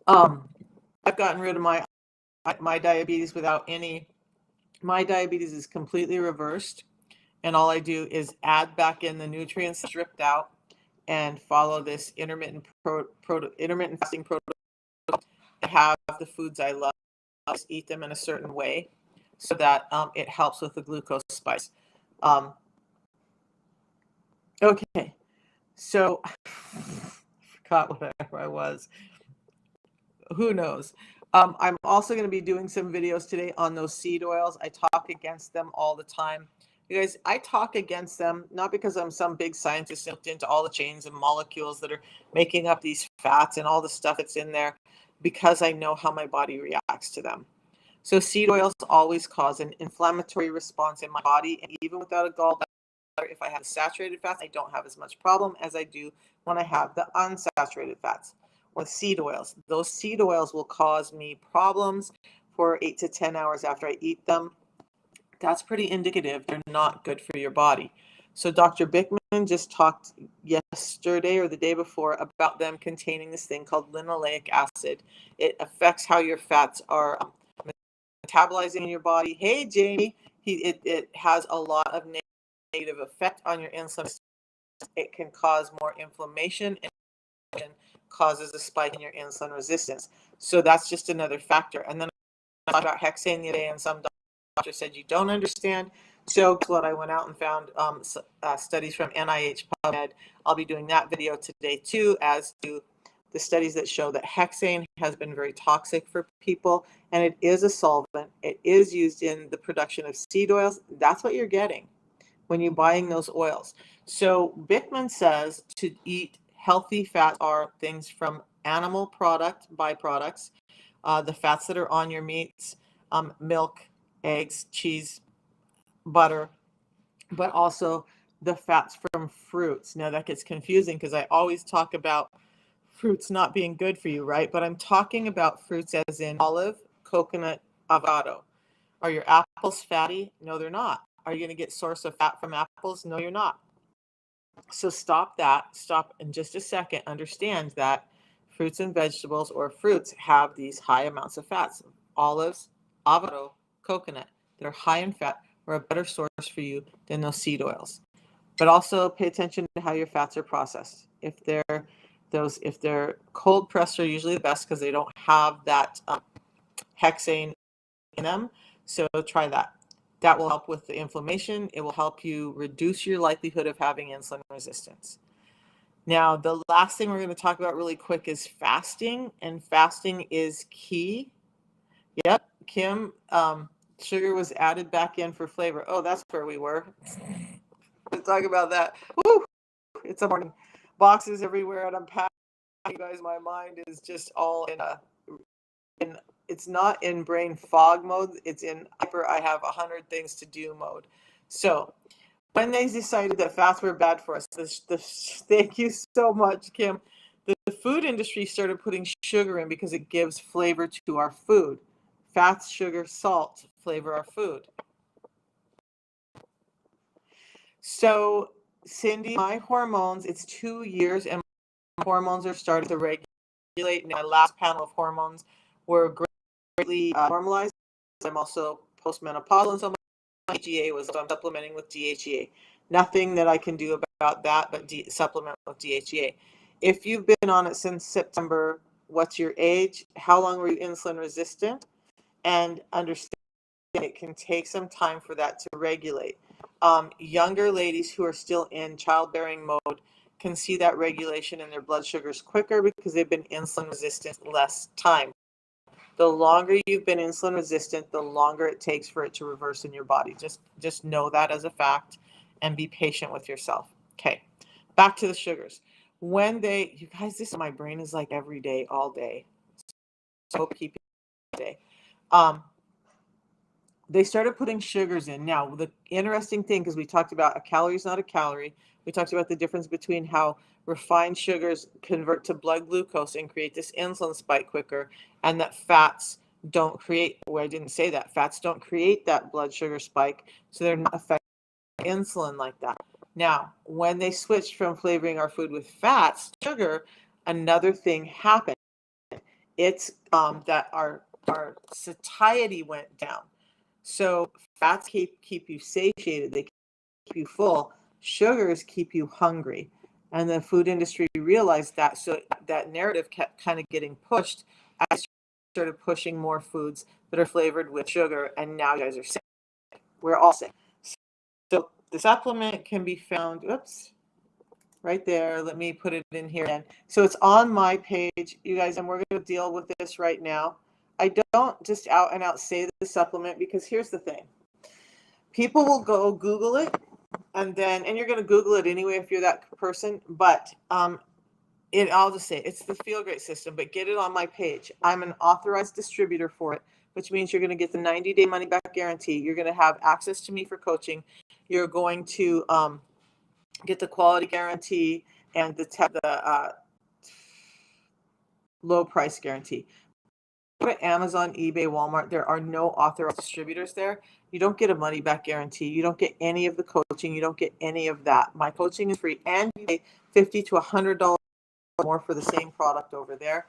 Speaker 1: I've gotten rid of my diabetes without any My diabetes is completely reversed, and all I do is add back in the nutrients stripped out and follow this intermittent fasting protocol. I have the foods I love, just eat them in a certain way so that it helps with the glucose spikes. Um, okay, so I forgot whatever I was. Who knows? I'm also going to be doing some videos today on those seed oils. I talk against them all the time. You guys, I talk against them not because I'm some big scientist looked into all the chains and molecules that are making up these fats and all the stuff that's in there, because I know how my body reacts to them. So seed oils always cause an inflammatory response in my body, and even without a gallbladder, if I have saturated fats, I don't have as much problem as I do when I have the unsaturated fats or seed oils. Those seed oils will cause me problems for 8 to 10 hours after I eat them. That's pretty indicative they're not good for your body. So Dr. Bickman just talked yesterday or the day before about them containing this thing called linoleic acid. It affects how your fats are metabolizing in your body. Hey, Jamie, it has a lot of negative effect on your insulin. It can cause more inflammation and causes a spike in your insulin resistance. So that's just another factor. And then I talked about hexane the other day, and some doctor said you don't understand. So guess what? I went out and found studies from NIH PubMed. I'll be doing that video today too, as to the studies that show that hexane has been very toxic for people, and it is a solvent. It is used in the production of seed oils. That's what you're getting when you're buying those oils. So Bickman says to eat healthy fats are things from animal byproducts, the fats that are on your meats, milk, eggs, cheese, butter, but also the fats from fruits. Now that gets confusing because I always talk about fruits not being good for you, right? But I'm talking about fruits as in olive, coconut, avocado. Are your apples fatty? No, they're not. Are you going to get source of fat from apples? No, you're not. So stop that. Stop in just a second. Understand that fruits and vegetables or fruits have these high amounts of fats. Olives, avocado, coconut, they're high in fat or a better source for you than those seed oils. But also pay attention to how your fats are processed. If they're cold pressed, are usually the best because they don't have that hexane in them. So try that. That will help with the inflammation. It will help you reduce your likelihood of having insulin resistance. Now, the last thing we're going to talk about really quick is fasting, and fasting is key. Yep, Kim, sugar was added back in for flavor. Oh, that's where we were. Let's talk about that. Woo! It's a morning. Boxes everywhere, and I'm packing. You guys, my mind is just all in it's not in brain fog mode. It's in hyper, I have 100 things to do mode. So when they decided that fats were bad for us, thank you so much, Kim. The food industry started putting sugar in because it gives flavor to our food. Fats, sugar, salt flavor our food. So Cindy, my hormones, it's 2 years and my hormones are starting to regulate. My last panel of hormones were greatly normalized. I'm also postmenopausal, and so my DHEA was, so I'm supplementing with DHEA. Nothing that I can do about that, but supplement with DHEA. If you've been on it since September, what's your age? How long were you insulin resistant? And understand it can take some time for that to regulate. Younger ladies who are still in childbearing mode can see that regulation in their blood sugars quicker because they've been insulin resistant less time. The longer you've been insulin resistant, the longer it takes for it to reverse in your body. Just know that as a fact and be patient with yourself. Okay, back to the sugars. You guys, my brain is like every day, all day. So keep it day. They started putting sugars in. Now, the interesting thing, because we talked about a calorie is not a calorie, we talked about the difference between how refined sugars convert to blood glucose and create this insulin spike quicker, and that fats don't create, well, I didn't say that, fats don't create that blood sugar spike, so they're not affecting insulin like that. Now, when they switched from flavoring our food with fats, sugar, another thing happened. It's that our satiety went down. So Fats keep you satiated. They keep you full. Sugars keep you hungry. And the food industry realized that, so that narrative kept kind of getting pushed. I started pushing more foods that are flavored with sugar, and now you guys are sick. We're all sick. So the supplement can be found, oops, right there. Let me put it in here again. So it's on my page, you guys, and we're going to deal with this right now. I don't just out and out say the supplement, because here's the thing. People will go Google it, and you're going to Google it anyway if you're that person, but I'll just say it's the Feel Great system, but get it on my page. I'm an authorized distributor for it, which means you're going to get the 90-day money back guarantee. You're going to have access to me for coaching. You're going to get the quality guarantee and the low price guarantee. Go to Amazon, eBay, Walmart. There are no authorized distributors there. You don't get a money back guarantee. You don't get any of the coaching. You don't get any of that. My coaching is free, and you pay $50 to $100 more for the same product over there.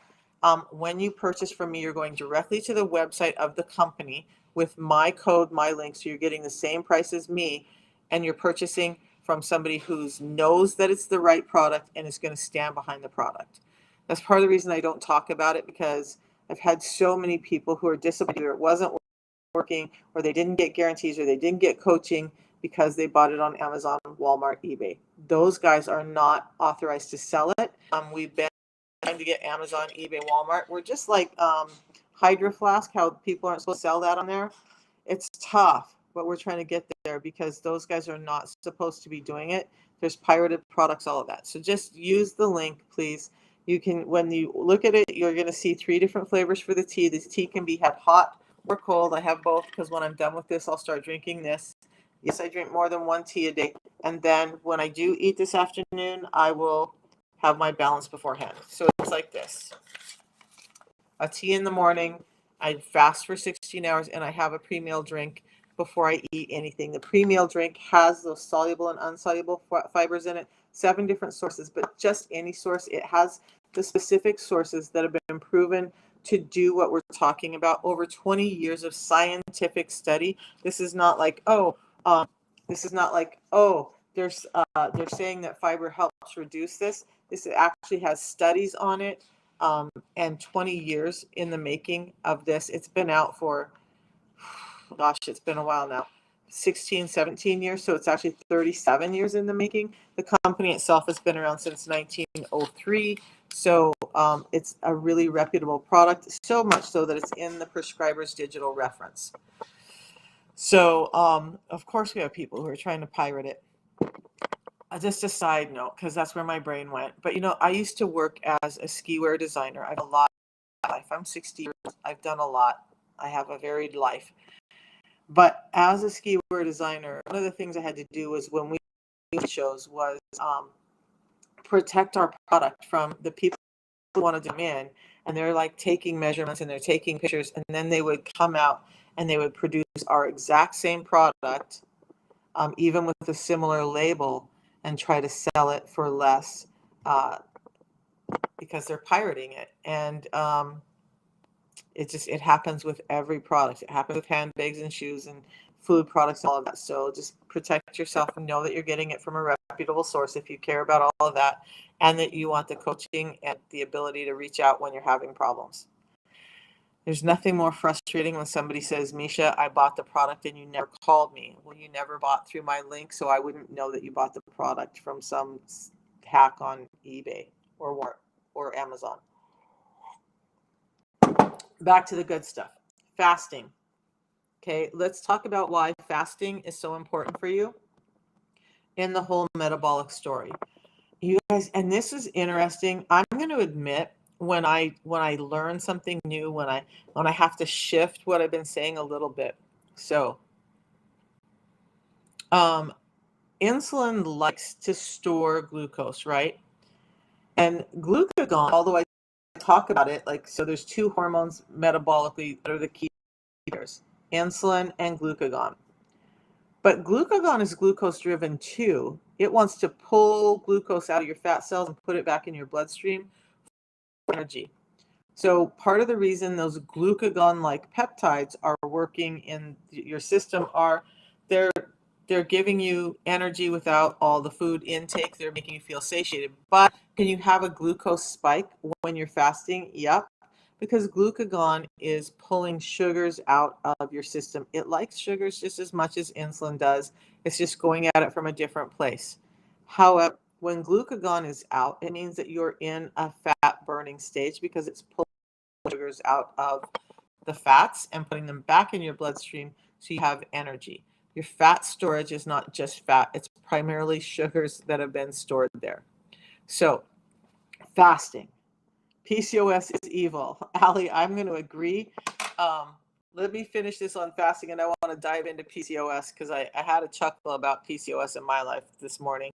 Speaker 1: When you purchase from me, you're going directly to the website of the company with my code, my link, so you're getting the same price as me, and you're purchasing from somebody who knows that it's the right product and is going to stand behind the product. That's part of the reason I don't talk about it, because I've had so many people who are disappointed or it wasn't working, or they didn't get guarantees, or they didn't get coaching because they bought it on Amazon, Walmart, eBay. Those guys are not authorized to sell it. We've been trying to get Amazon, eBay, Walmart. We're just like Hydro Flask, how people aren't supposed to sell that on there. It's tough, but we're trying to get there because those guys are not supposed to be doing it. There's pirated products, all of that. So just use the link, please. You can, when you look at it, you're going to see 3 different flavors for the tea. This tea can be had hot or cold. I have both, because when I'm done with this, I'll start drinking this. Yes, I drink more than 1 tea a day. And then when I do eat this afternoon, I will have my balance beforehand. So it's like this. A tea in the morning. I fast for 16 hours, and I have a pre-meal drink before I eat anything. The pre-meal drink has those soluble and insoluble fibers in it. 7 different sources, but just any source. It has the specific sources that have been proven to do what we're talking about. Over 20 years of scientific study. This is not like, they're saying that fiber helps reduce this. This actually has studies on it, and 20 years in the making of this. It's been out for, gosh, it's been a while now. 16, 17 years, so it's actually 37 years in the making. The company itself has been around since 1903, so it's a really reputable product, so much so that it's in the prescriber's digital reference. So, of course, we have people who are trying to pirate it. Just a side note, because that's where my brain went. But, I used to work as a skiwear designer. I have a lot of life. I'm 60 years. I've done a lot. I have a varied life. But as a skiwear designer, one of the things I had to do was, when we shows, was protect our product from the people who wanted them in, and they're like taking measurements and they're taking pictures, and then they would come out and they would produce our exact same product, even with a similar label, and try to sell it for less, because they're pirating it. And it happens with every product. It happens with handbags and shoes and food products and all of that. So just protect yourself and know that you're getting it from a reputable source if you care about all of that, and that you want the coaching and the ability to reach out when you're having problems. There's nothing more frustrating when somebody says, Misha, I bought the product and you never called me. Well, you never bought through my link, so I wouldn't know that you bought the product from some hack on eBay or Amazon. Back to the good stuff. Fasting. Okay, let's talk about why fasting is so important for you in the whole metabolic story. You guys, and this is interesting. I'm going to admit, when I learn something new, when I have to shift what I've been saying a little bit. So, insulin likes to store glucose, right? And glucagon, although I talk about it, so there's 2 hormones metabolically that are the key leaders, insulin and glucagon. But glucagon is glucose driven too. It wants to pull glucose out of your fat cells and put it back in your bloodstream for energy. So part of the reason those glucagon-like peptides are working in your system are they're they're giving you energy without all the food intake. They're making you feel satiated. But can you have a glucose spike when you're fasting? Yep. Because glucagon is pulling sugars out of your system. It likes sugars just as much as insulin does. It's just going at it from a different place. However, when glucagon is out, it means that you're in a fat burning stage because it's pulling sugars out of the fats and putting them back in your bloodstream so you have energy. Your fat storage is not just fat, it's primarily sugars that have been stored there. So, fasting. PCOS is evil. Allie, I'm going to agree. Let me finish this on fasting, and I want to dive into PCOS because I had a chuckle about PCOS in my life this morning.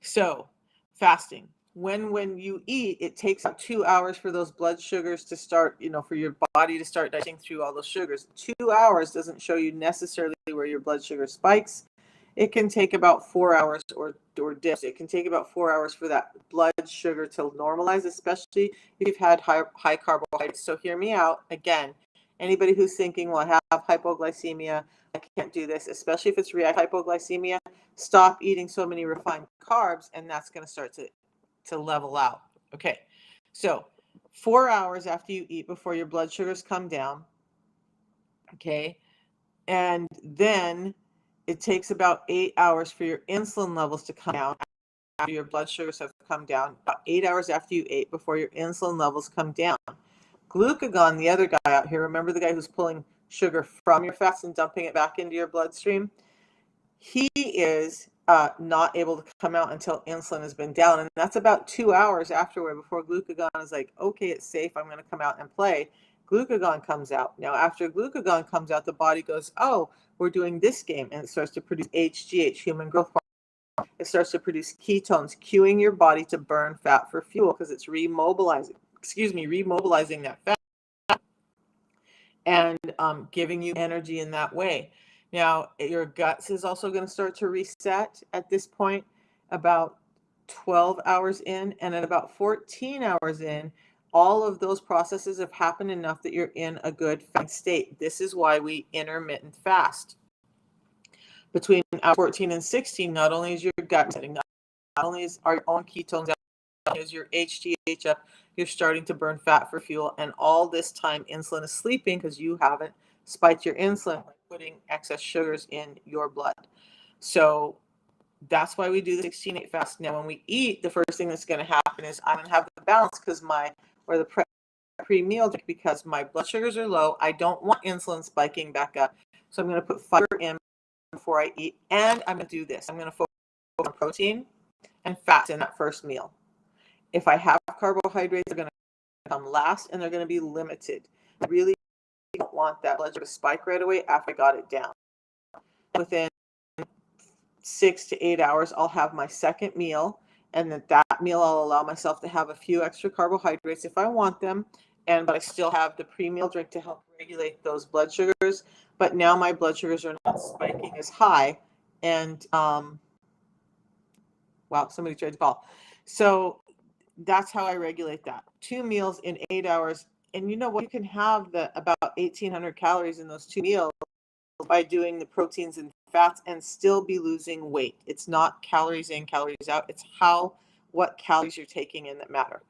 Speaker 1: So, fasting. When you eat, it takes 2 hours for those blood sugars to start, for your body to start digesting through all those sugars. 2 hours doesn't show you necessarily where your blood sugar spikes. It can take about 4 hours or dips. It can take about 4 hours for that blood sugar to normalize, especially if you've had high carbohydrates. So hear me out. Again, anybody who's thinking, well, I have hypoglycemia, I can't do this, especially if it's reactive hypoglycemia, stop eating so many refined carbs, and that's going to start to level out. Okay, so 4 hours after you eat before your blood sugars come down, okay, and then it takes about 8 hours for your insulin levels to come down after your blood sugars have come down, about 8 hours after you ate before your insulin levels come down. Glucagon, the other guy out here, remember the guy who's pulling sugar from your fats and dumping it back into your bloodstream? He is not able to come out until insulin has been down. And that's about 2 hours afterward before glucagon is like, okay, it's safe, I'm going to come out and play. Glucagon comes out. Now, after glucagon comes out, the body goes, oh, we're doing this game. And it starts to produce HGH, human growth hormone. It starts to produce ketones, cueing your body to burn fat for fuel because it's remobilizing that fat and giving you energy in that way. Now, your guts is also going to start to reset at this point about 12 hours in, and at about 14 hours in, all of those processes have happened enough that you're in a good fat state. This is why we intermittent fast. Between hours 14 and 16, not only is your gut setting, not only is our own ketones out, is your HGH up, you're starting to burn fat for fuel, and all this time insulin is sleeping because you haven't spiked your insulin by putting excess sugars in your blood. So that's why we do the 16-8 fast. Now, when we eat, the first thing that's going to happen is I'm going to have the balance or the pre-meal drink because my blood sugars are low. I don't want insulin spiking back up. So I'm going to put fiber in before I eat, and I'm going to do this. I'm going to focus on protein and fats in that first meal. If I have carbohydrates, they're going to come last, and they're going to be limited. I really don't want that blood sugar to spike right away after I got it down. Within 6 to 8 hours, I'll have my second meal, and that meal I'll allow myself to have a few extra carbohydrates if I want them, but I still have the pre-meal drink to help regulate those blood sugars. But now my blood sugars are not spiking as high, and wow, somebody tried to call. So that's how I regulate that. 2 meals in 8 hours. And you know what? You can have about 1,800 calories in those 2 meals by doing the proteins and fats and still be losing weight. It's not calories in, calories out. It's what calories you're taking in that matter.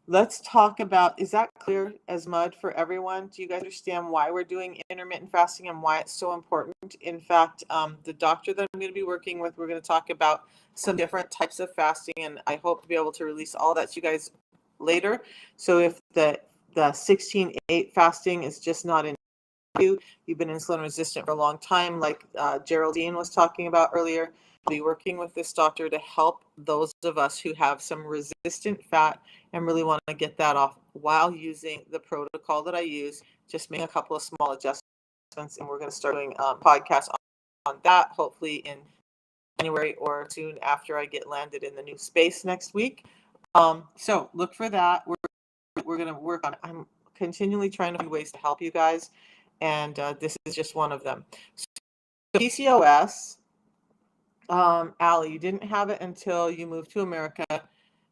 Speaker 1: Let's talk about, is that clear as mud for everyone? Do you guys understand why we're doing intermittent fasting and why it's so important? In fact, the doctor that I'm going to be working with, we're going to talk about some different types of fasting, and I hope to be able to release all that to you guys later. So if the 16-8 fasting is just not in you've been insulin resistant for a long time, like Geraldine was talking about earlier, I'll be working with this doctor to help those of us who have some resistant fat and really want to get that off while using the protocol that I use, just make a couple of small adjustments, and we're going to start doing podcasts on that, hopefully in January or soon after I get landed in the new space next week. So look for that. We're going to work on it. I'm continually trying to find ways to help you guys, and this is just one of them. So PCOS, Allie, you didn't have it until you moved to America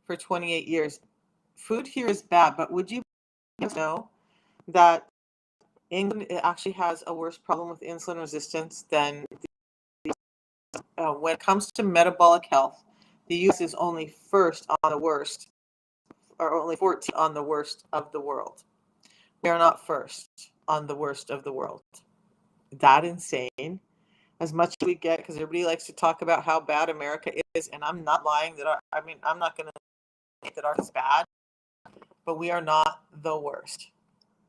Speaker 1: for 28 years. Food here is bad, but would you know that England actually has a worse problem with insulin resistance than when it comes to metabolic health. The US is only first on the worst, or only 14 on the worst of the world. We are not first on the worst of the world. That insane. As much as we get, because everybody likes to talk about how bad America is, and I'm not lying that I'm not going to say that ours is bad, but we are not the worst.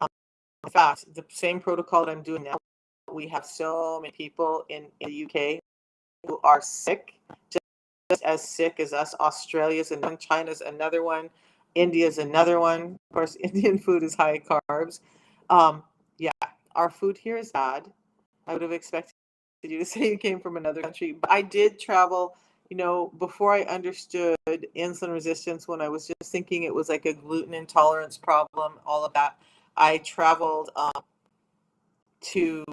Speaker 1: In fact, the same protocol that I'm doing now, we have so many people in the UK who are sick, just as sick as us. Australia's another one, China's another one, India's another one. Of course, Indian food is high carbs. Yeah, our food here is bad. I would have expected you to say you came from another country, but I did travel. Before I understood insulin resistance, when I was just thinking it was like a gluten intolerance problem, all of that, I traveled to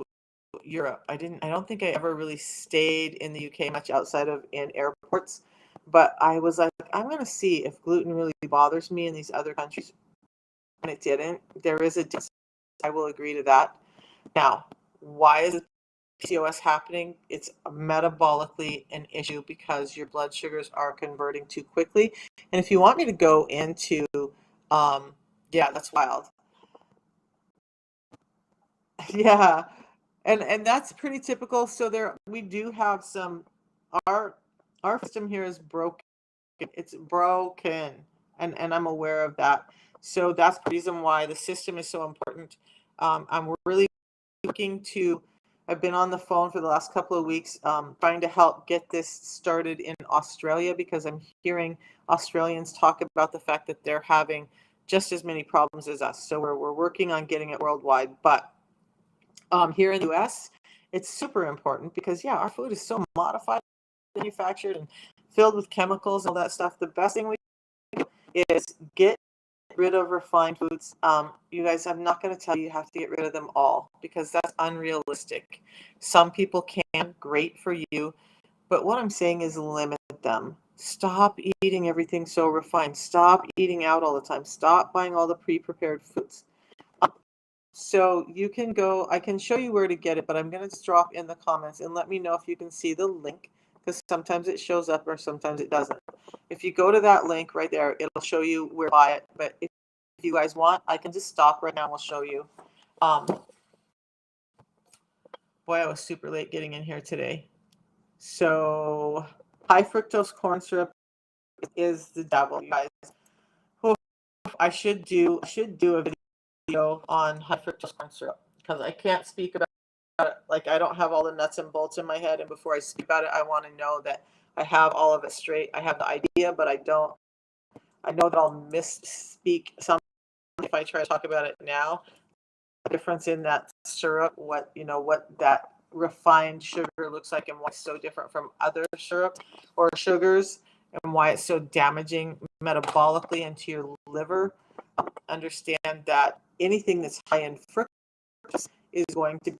Speaker 1: Europe. I don't think I ever really stayed in the UK much outside of in airports, but I was like, I'm going to see if gluten really bothers me in these other countries, and it didn't. There is a difference. I will agree to that. Now, why is PCOS happening? It's metabolically an issue because your blood sugars are converting too quickly. And if you want me to go into, yeah, that's wild. Yeah, and that's pretty typical. So there, we do have some. Our our system here is broken. It's broken, and I'm aware of that. So that's the reason why the system is so important. I'm really looking to. I've been on the phone for the last couple of weeks, trying to help get this started in Australia because I'm hearing Australians talk about the fact that they're having just as many problems as us. So we're working on getting it worldwide, but here in the US, it's super important because, yeah, our food is so modified, manufactured, and filled with chemicals and all that stuff. The best thing we do is get rid of refined foods. You guys, I'm not going to tell you you have to get rid of them all because that's unrealistic. Some people can, great for you, but what I'm saying is limit them. Stop eating everything so refined. Stop eating out all the time. Stop buying all the pre-prepared foods. So you can go, I can show you where to get it, but I'm going to just drop in the comments and let me know if you can see the link because sometimes it shows up or sometimes it doesn't. If you go to that link right there, it'll show you where to buy it. But if you guys want, I can just stop right now and we'll show you. Um, Boy, I was super late getting in here today. So high fructose corn syrup is the devil, you guys. I should do a video on high fructose corn syrup because I can't speak about it. Like I don't have all the nuts and bolts in my head, and before I speak about it, I want to know that I have all of it straight. I have the idea, but I don't. I know that I'll misspeak something if I try to talk about it now. The difference in that syrup, what that refined sugar looks like, and why it's so different from other syrup or sugars, and why it's so damaging metabolically into your liver. Understand that anything that's high in fructose is going to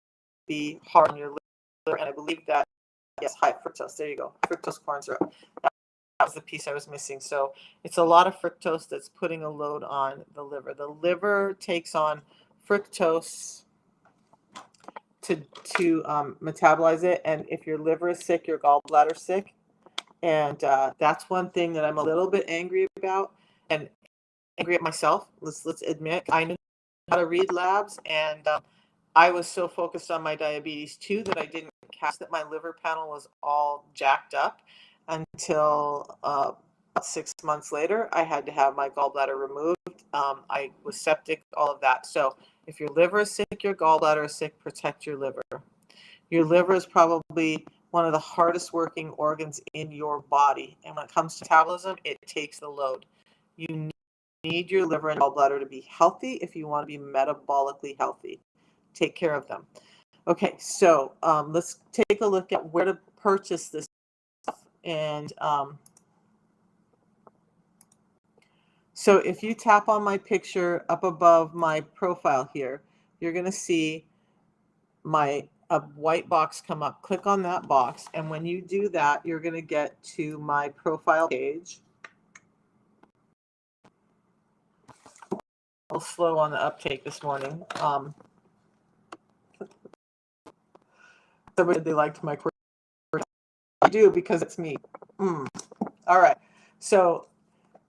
Speaker 1: be hard on your liver, and I believe that, yes, high fructose. There you go, fructose corn syrup. That was the piece I was missing. So it's a lot of fructose that's putting a load on the liver. The liver takes on fructose to metabolize it, and if your liver is sick, your gallbladder's sick, and that's one thing that I'm a little bit angry about, and angry at myself. Let's admit I know how to read labs, and I was so focused on my diabetes too that I didn't catch that my liver panel was all jacked up until about 6 months later. I had to have my gallbladder removed. I was septic, all of that. So if your liver is sick, your gallbladder is sick, protect your liver. Your liver is probably one of the hardest working organs in your body. And when it comes to metabolism, it takes the load. You need your liver and gallbladder to be healthy if you want to be metabolically healthy. Take care of them. Okay, so let's take a look at where to purchase this stuff. And so if you tap on my picture up above my profile here, you're going to see a white box come up. Click on that box, and when you do that, you're going to get to my profile page. A little slow on the uptake this morning. somebody said they liked my quirky. I do because it's me. All right. So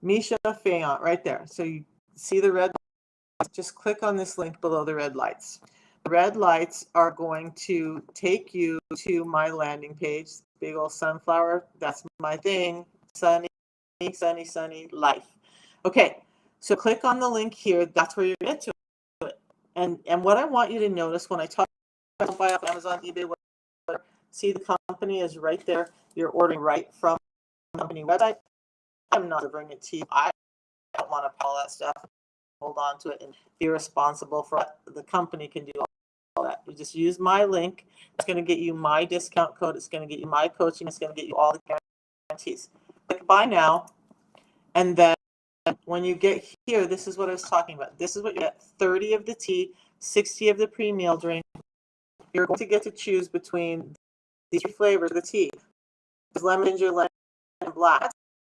Speaker 1: Misha Fayant right there. So you see the red lights. Just click on this link below the red lights. The red lights are going to take you to my landing page. Big old sunflower. That's my thing. Sunny, sunny, sunny life. Okay. So click on the link here. That's where you're going to get to it. And what I want you to notice when I talk about buy off Amazon, eBay, whatever, see the company is right there. You're ordering right from the company website. I'm not delivering it to you. I don't want to put all that stuff. Hold on to it and be responsible for what the company can do. All that. You just use my link. It's going to get you my discount code. It's going to get you my coaching. It's going to get you all the guarantees. Click buy now, and then when you get here, this is what I was talking about. This is what you get: 30 of the tea, 60 of the pre-meal drink. You're going to get to choose between these three flavors of the tea: lemon, ginger, lemon, and black.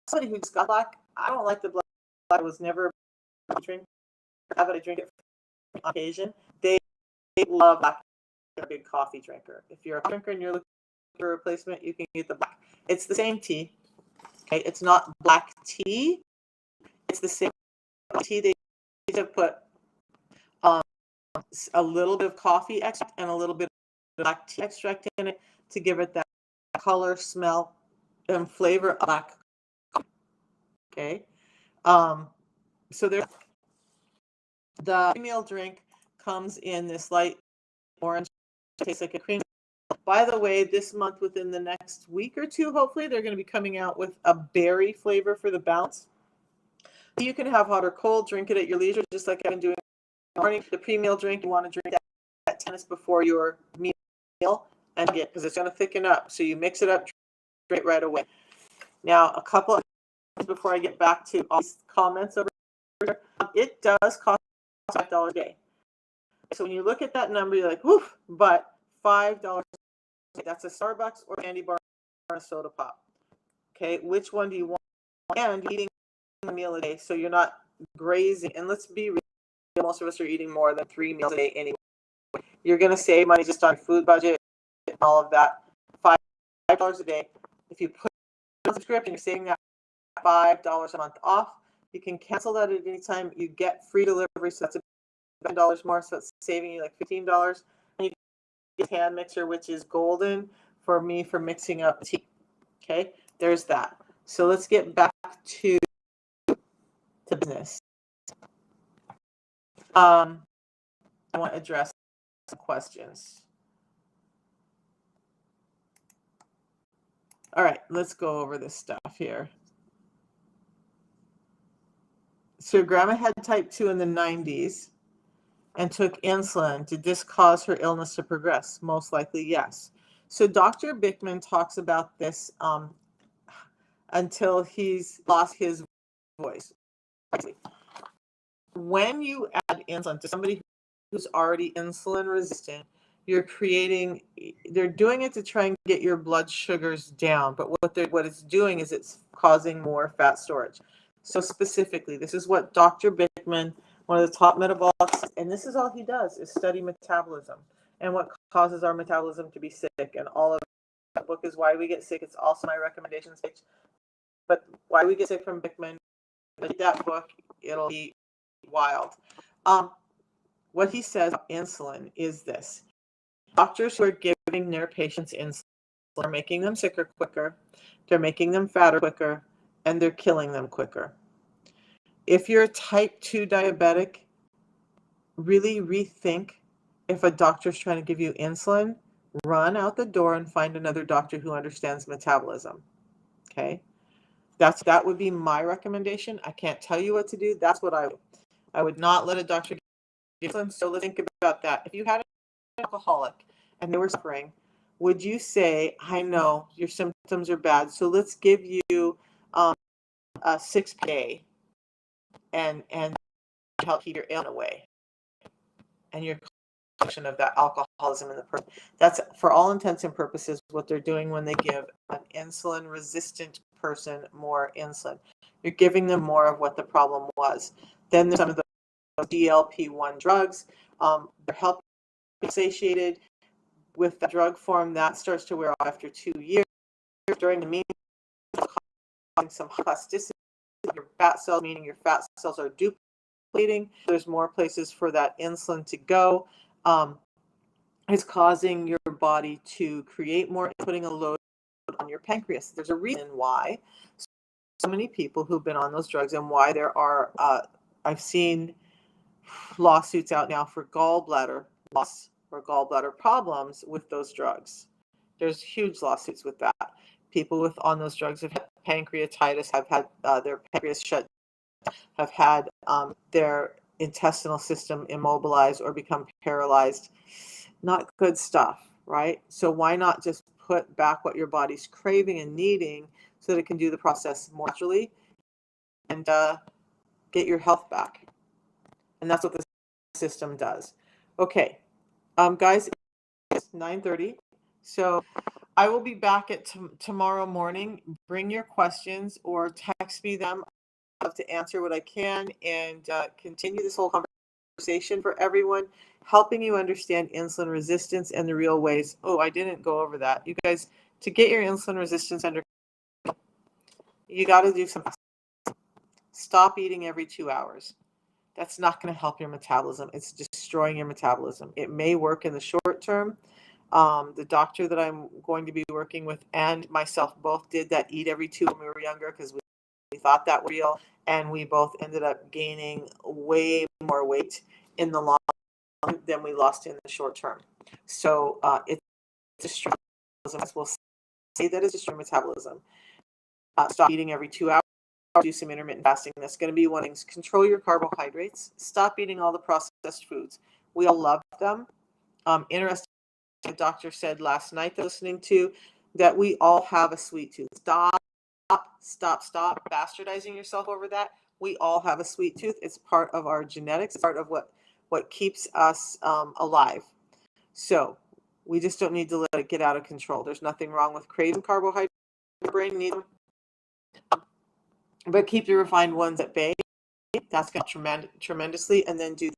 Speaker 1: Somebody who just got black. I don't like the black. I was never a drinker. I drink it on occasion. They love black. They're a big coffee drinker. If you're a drinker and you're looking for a replacement, you can get the black. It's the same tea. Okay, it's not black tea. It's the same tea. They have put a little bit of coffee extract and a little bit of black tea extract in it to give it that color, smell, and flavor of black. Okay, so there. The meal drink comes in this light orange. It tastes like a cream. By the way, this month, within the next week or two, hopefully, they're going to be coming out with a berry flavor for the bounce. You can have hot or cold, drink it at your leisure, just like I've been doing in the morning. The pre-meal drink, you want to drink that 10 minutes before your meal, and get because it's going to thicken up. So you mix it up, drink it right away. Now, a couple of things before I get back to all these comments over here. It does cost $5 a day. So when you look at that number, you're like, woof, but $5, that's a Starbucks or candy bar or a soda pop. Okay, which one do you want? And eating a meal a day, so you're not grazing. And let's be real, most of us are eating more than 3 meals a day anyway. You're going to save money just on food budget and all of that. $5 a day. If you put a subscription, you're saving that $5 a month off. You can cancel that at any time. You get free delivery, so that's $10 more, so it's saving you like $15. And you get a hand mixer, which is golden for me for mixing up tea. Okay, there's that. So let's get back to business. I want to address some questions. All right, let's go over this stuff here. So grandma had type 2 in the 90s and took insulin. Did this cause her illness to progress? Most likely, yes. So Dr. Bickman talks about this until he's lost his voice. When you add insulin to somebody who's already insulin resistant, they're doing it to try and get your blood sugars down. But what it's doing is it's causing more fat storage. So specifically, this is what Dr. Bickman, one of the top metabolics, and this is all he does is study metabolism and what causes our metabolism to be sick. And all of that book is Why We Get Sick. It's also my recommendations page. But Why We Get Sick from Bickman, read that book. It'll be wild. What he says about insulin is this. Doctors who are giving their patients insulin are making them sicker quicker, they're making them fatter quicker, and they're killing them quicker. If you're a type 2 diabetic, really rethink if a doctor's trying to give you insulin, run out the door and find another doctor who understands metabolism. Okay? That would be my recommendation. I can't tell you what to do. That's what I would not let a doctor give insulin. So let's think about that. If you had an alcoholic and they were suffering, would you say, I know your symptoms are bad, so let's give you a 6-pack a day and help keep your ailment away and your collection of that alcoholism in the person? That's, for all intents and purposes, what they're doing when they give an insulin resistant person more insulin. You're giving them more of what the problem was. Then there's some of the DLP-1 drugs. They're helping satiated. with the drug form, that starts to wear off after 2 years. During the meantime, causing some plasticity of your fat cells, meaning your fat cells are duplicating. There's more places for that insulin to go. It's causing your body to create more, putting a load on your pancreas. There's a reason why so many people who've been on those drugs and why there are, I've seen lawsuits out now for gallbladder loss or gallbladder problems with those drugs. There's huge lawsuits with that. People on those drugs have had pancreatitis, have had their pancreas shut, have had their intestinal system immobilized or become paralyzed. Not good stuff, right? So why not just put back what your body's craving and needing so that it can do the process more naturally and get your health back? And that's what the system does. Okay, guys, it's 9:30. So I will be back at tomorrow morning. Bring your questions or text me them. I'd love to answer what I can and continue this whole conversation for everyone, helping you understand insulin resistance and the real ways. Oh, I didn't go over that. You guys, to get your insulin resistance under control, you got to do some. Stop eating every 2 hours. That's not going to help your metabolism. It's destroying your metabolism. It may work in the short term. The doctor that I'm going to be working with and myself both did that eat every 2 when we were younger because we thought that was real, and we both ended up gaining way more weight in the long run than we lost in the short term. So it's destroying metabolism. We'll say that it's destroying metabolism. Stop eating every 2 hours. Do some intermittent fasting. That's going to be one thing. Control your carbohydrates. Stop eating all the processed foods. We all love them. Interesting. The doctor said last night that listening to that we all have a sweet tooth. Stop bastardizing yourself over that. We all have a sweet tooth. It's part of our genetics. It's part of what keeps us alive. So we just don't need to let it get out of control. There's nothing wrong with craving carbohydrates. Your brain needs them. But keep the refined ones at bay. That's going to help tremendously. And then do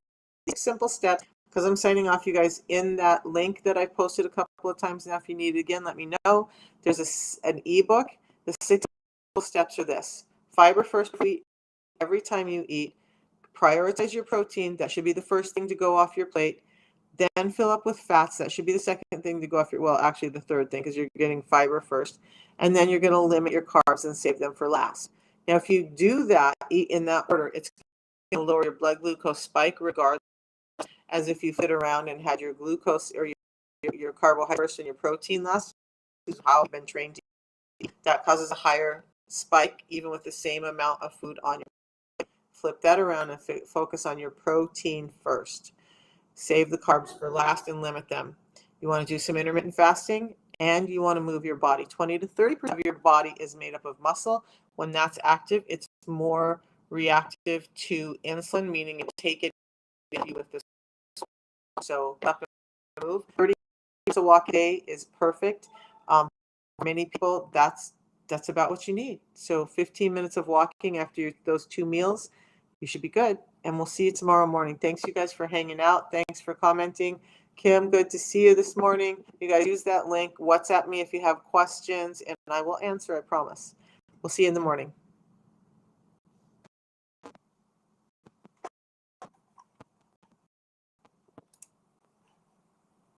Speaker 1: the simple steps. Because I'm signing off, you guys, in that link that I've posted a couple of times now. If you need it again, let me know. There's an ebook. The 6 simple steps are this. Fiber first, every time you eat. Prioritize your protein. That should be the first thing to go off your plate. Then fill up with fats. That should be the second thing to go off your, well, actually the third thing, because you're getting fiber first. And then you're going to limit your carbs and save them for last. Now, if you do that, eat in that order, it's going to lower your blood glucose spike regardless, as if you fit around and had your glucose or your carbohydrates and your protein last. This is how I've been trained to eat. That causes a higher spike even with the same amount of food on your. Flip that around and focus on your protein first. Save the carbs for last and limit them. You want to do some intermittent fasting and you want to move your body. 20 to 30% of your body is made up of muscle. When that's active, it's more reactive to insulin, meaning it will take it with this. So up and move. 30 minutes of walk a day is perfect. For many people, that's about what you need. So 15 minutes of walking after those 2 meals, you should be good. And we'll see you tomorrow morning. Thanks, you guys, for hanging out. Thanks for commenting. Kim, good to see you this morning. You guys use that link. WhatsApp me if you have questions, and I will answer, I promise. We'll see you in the morning.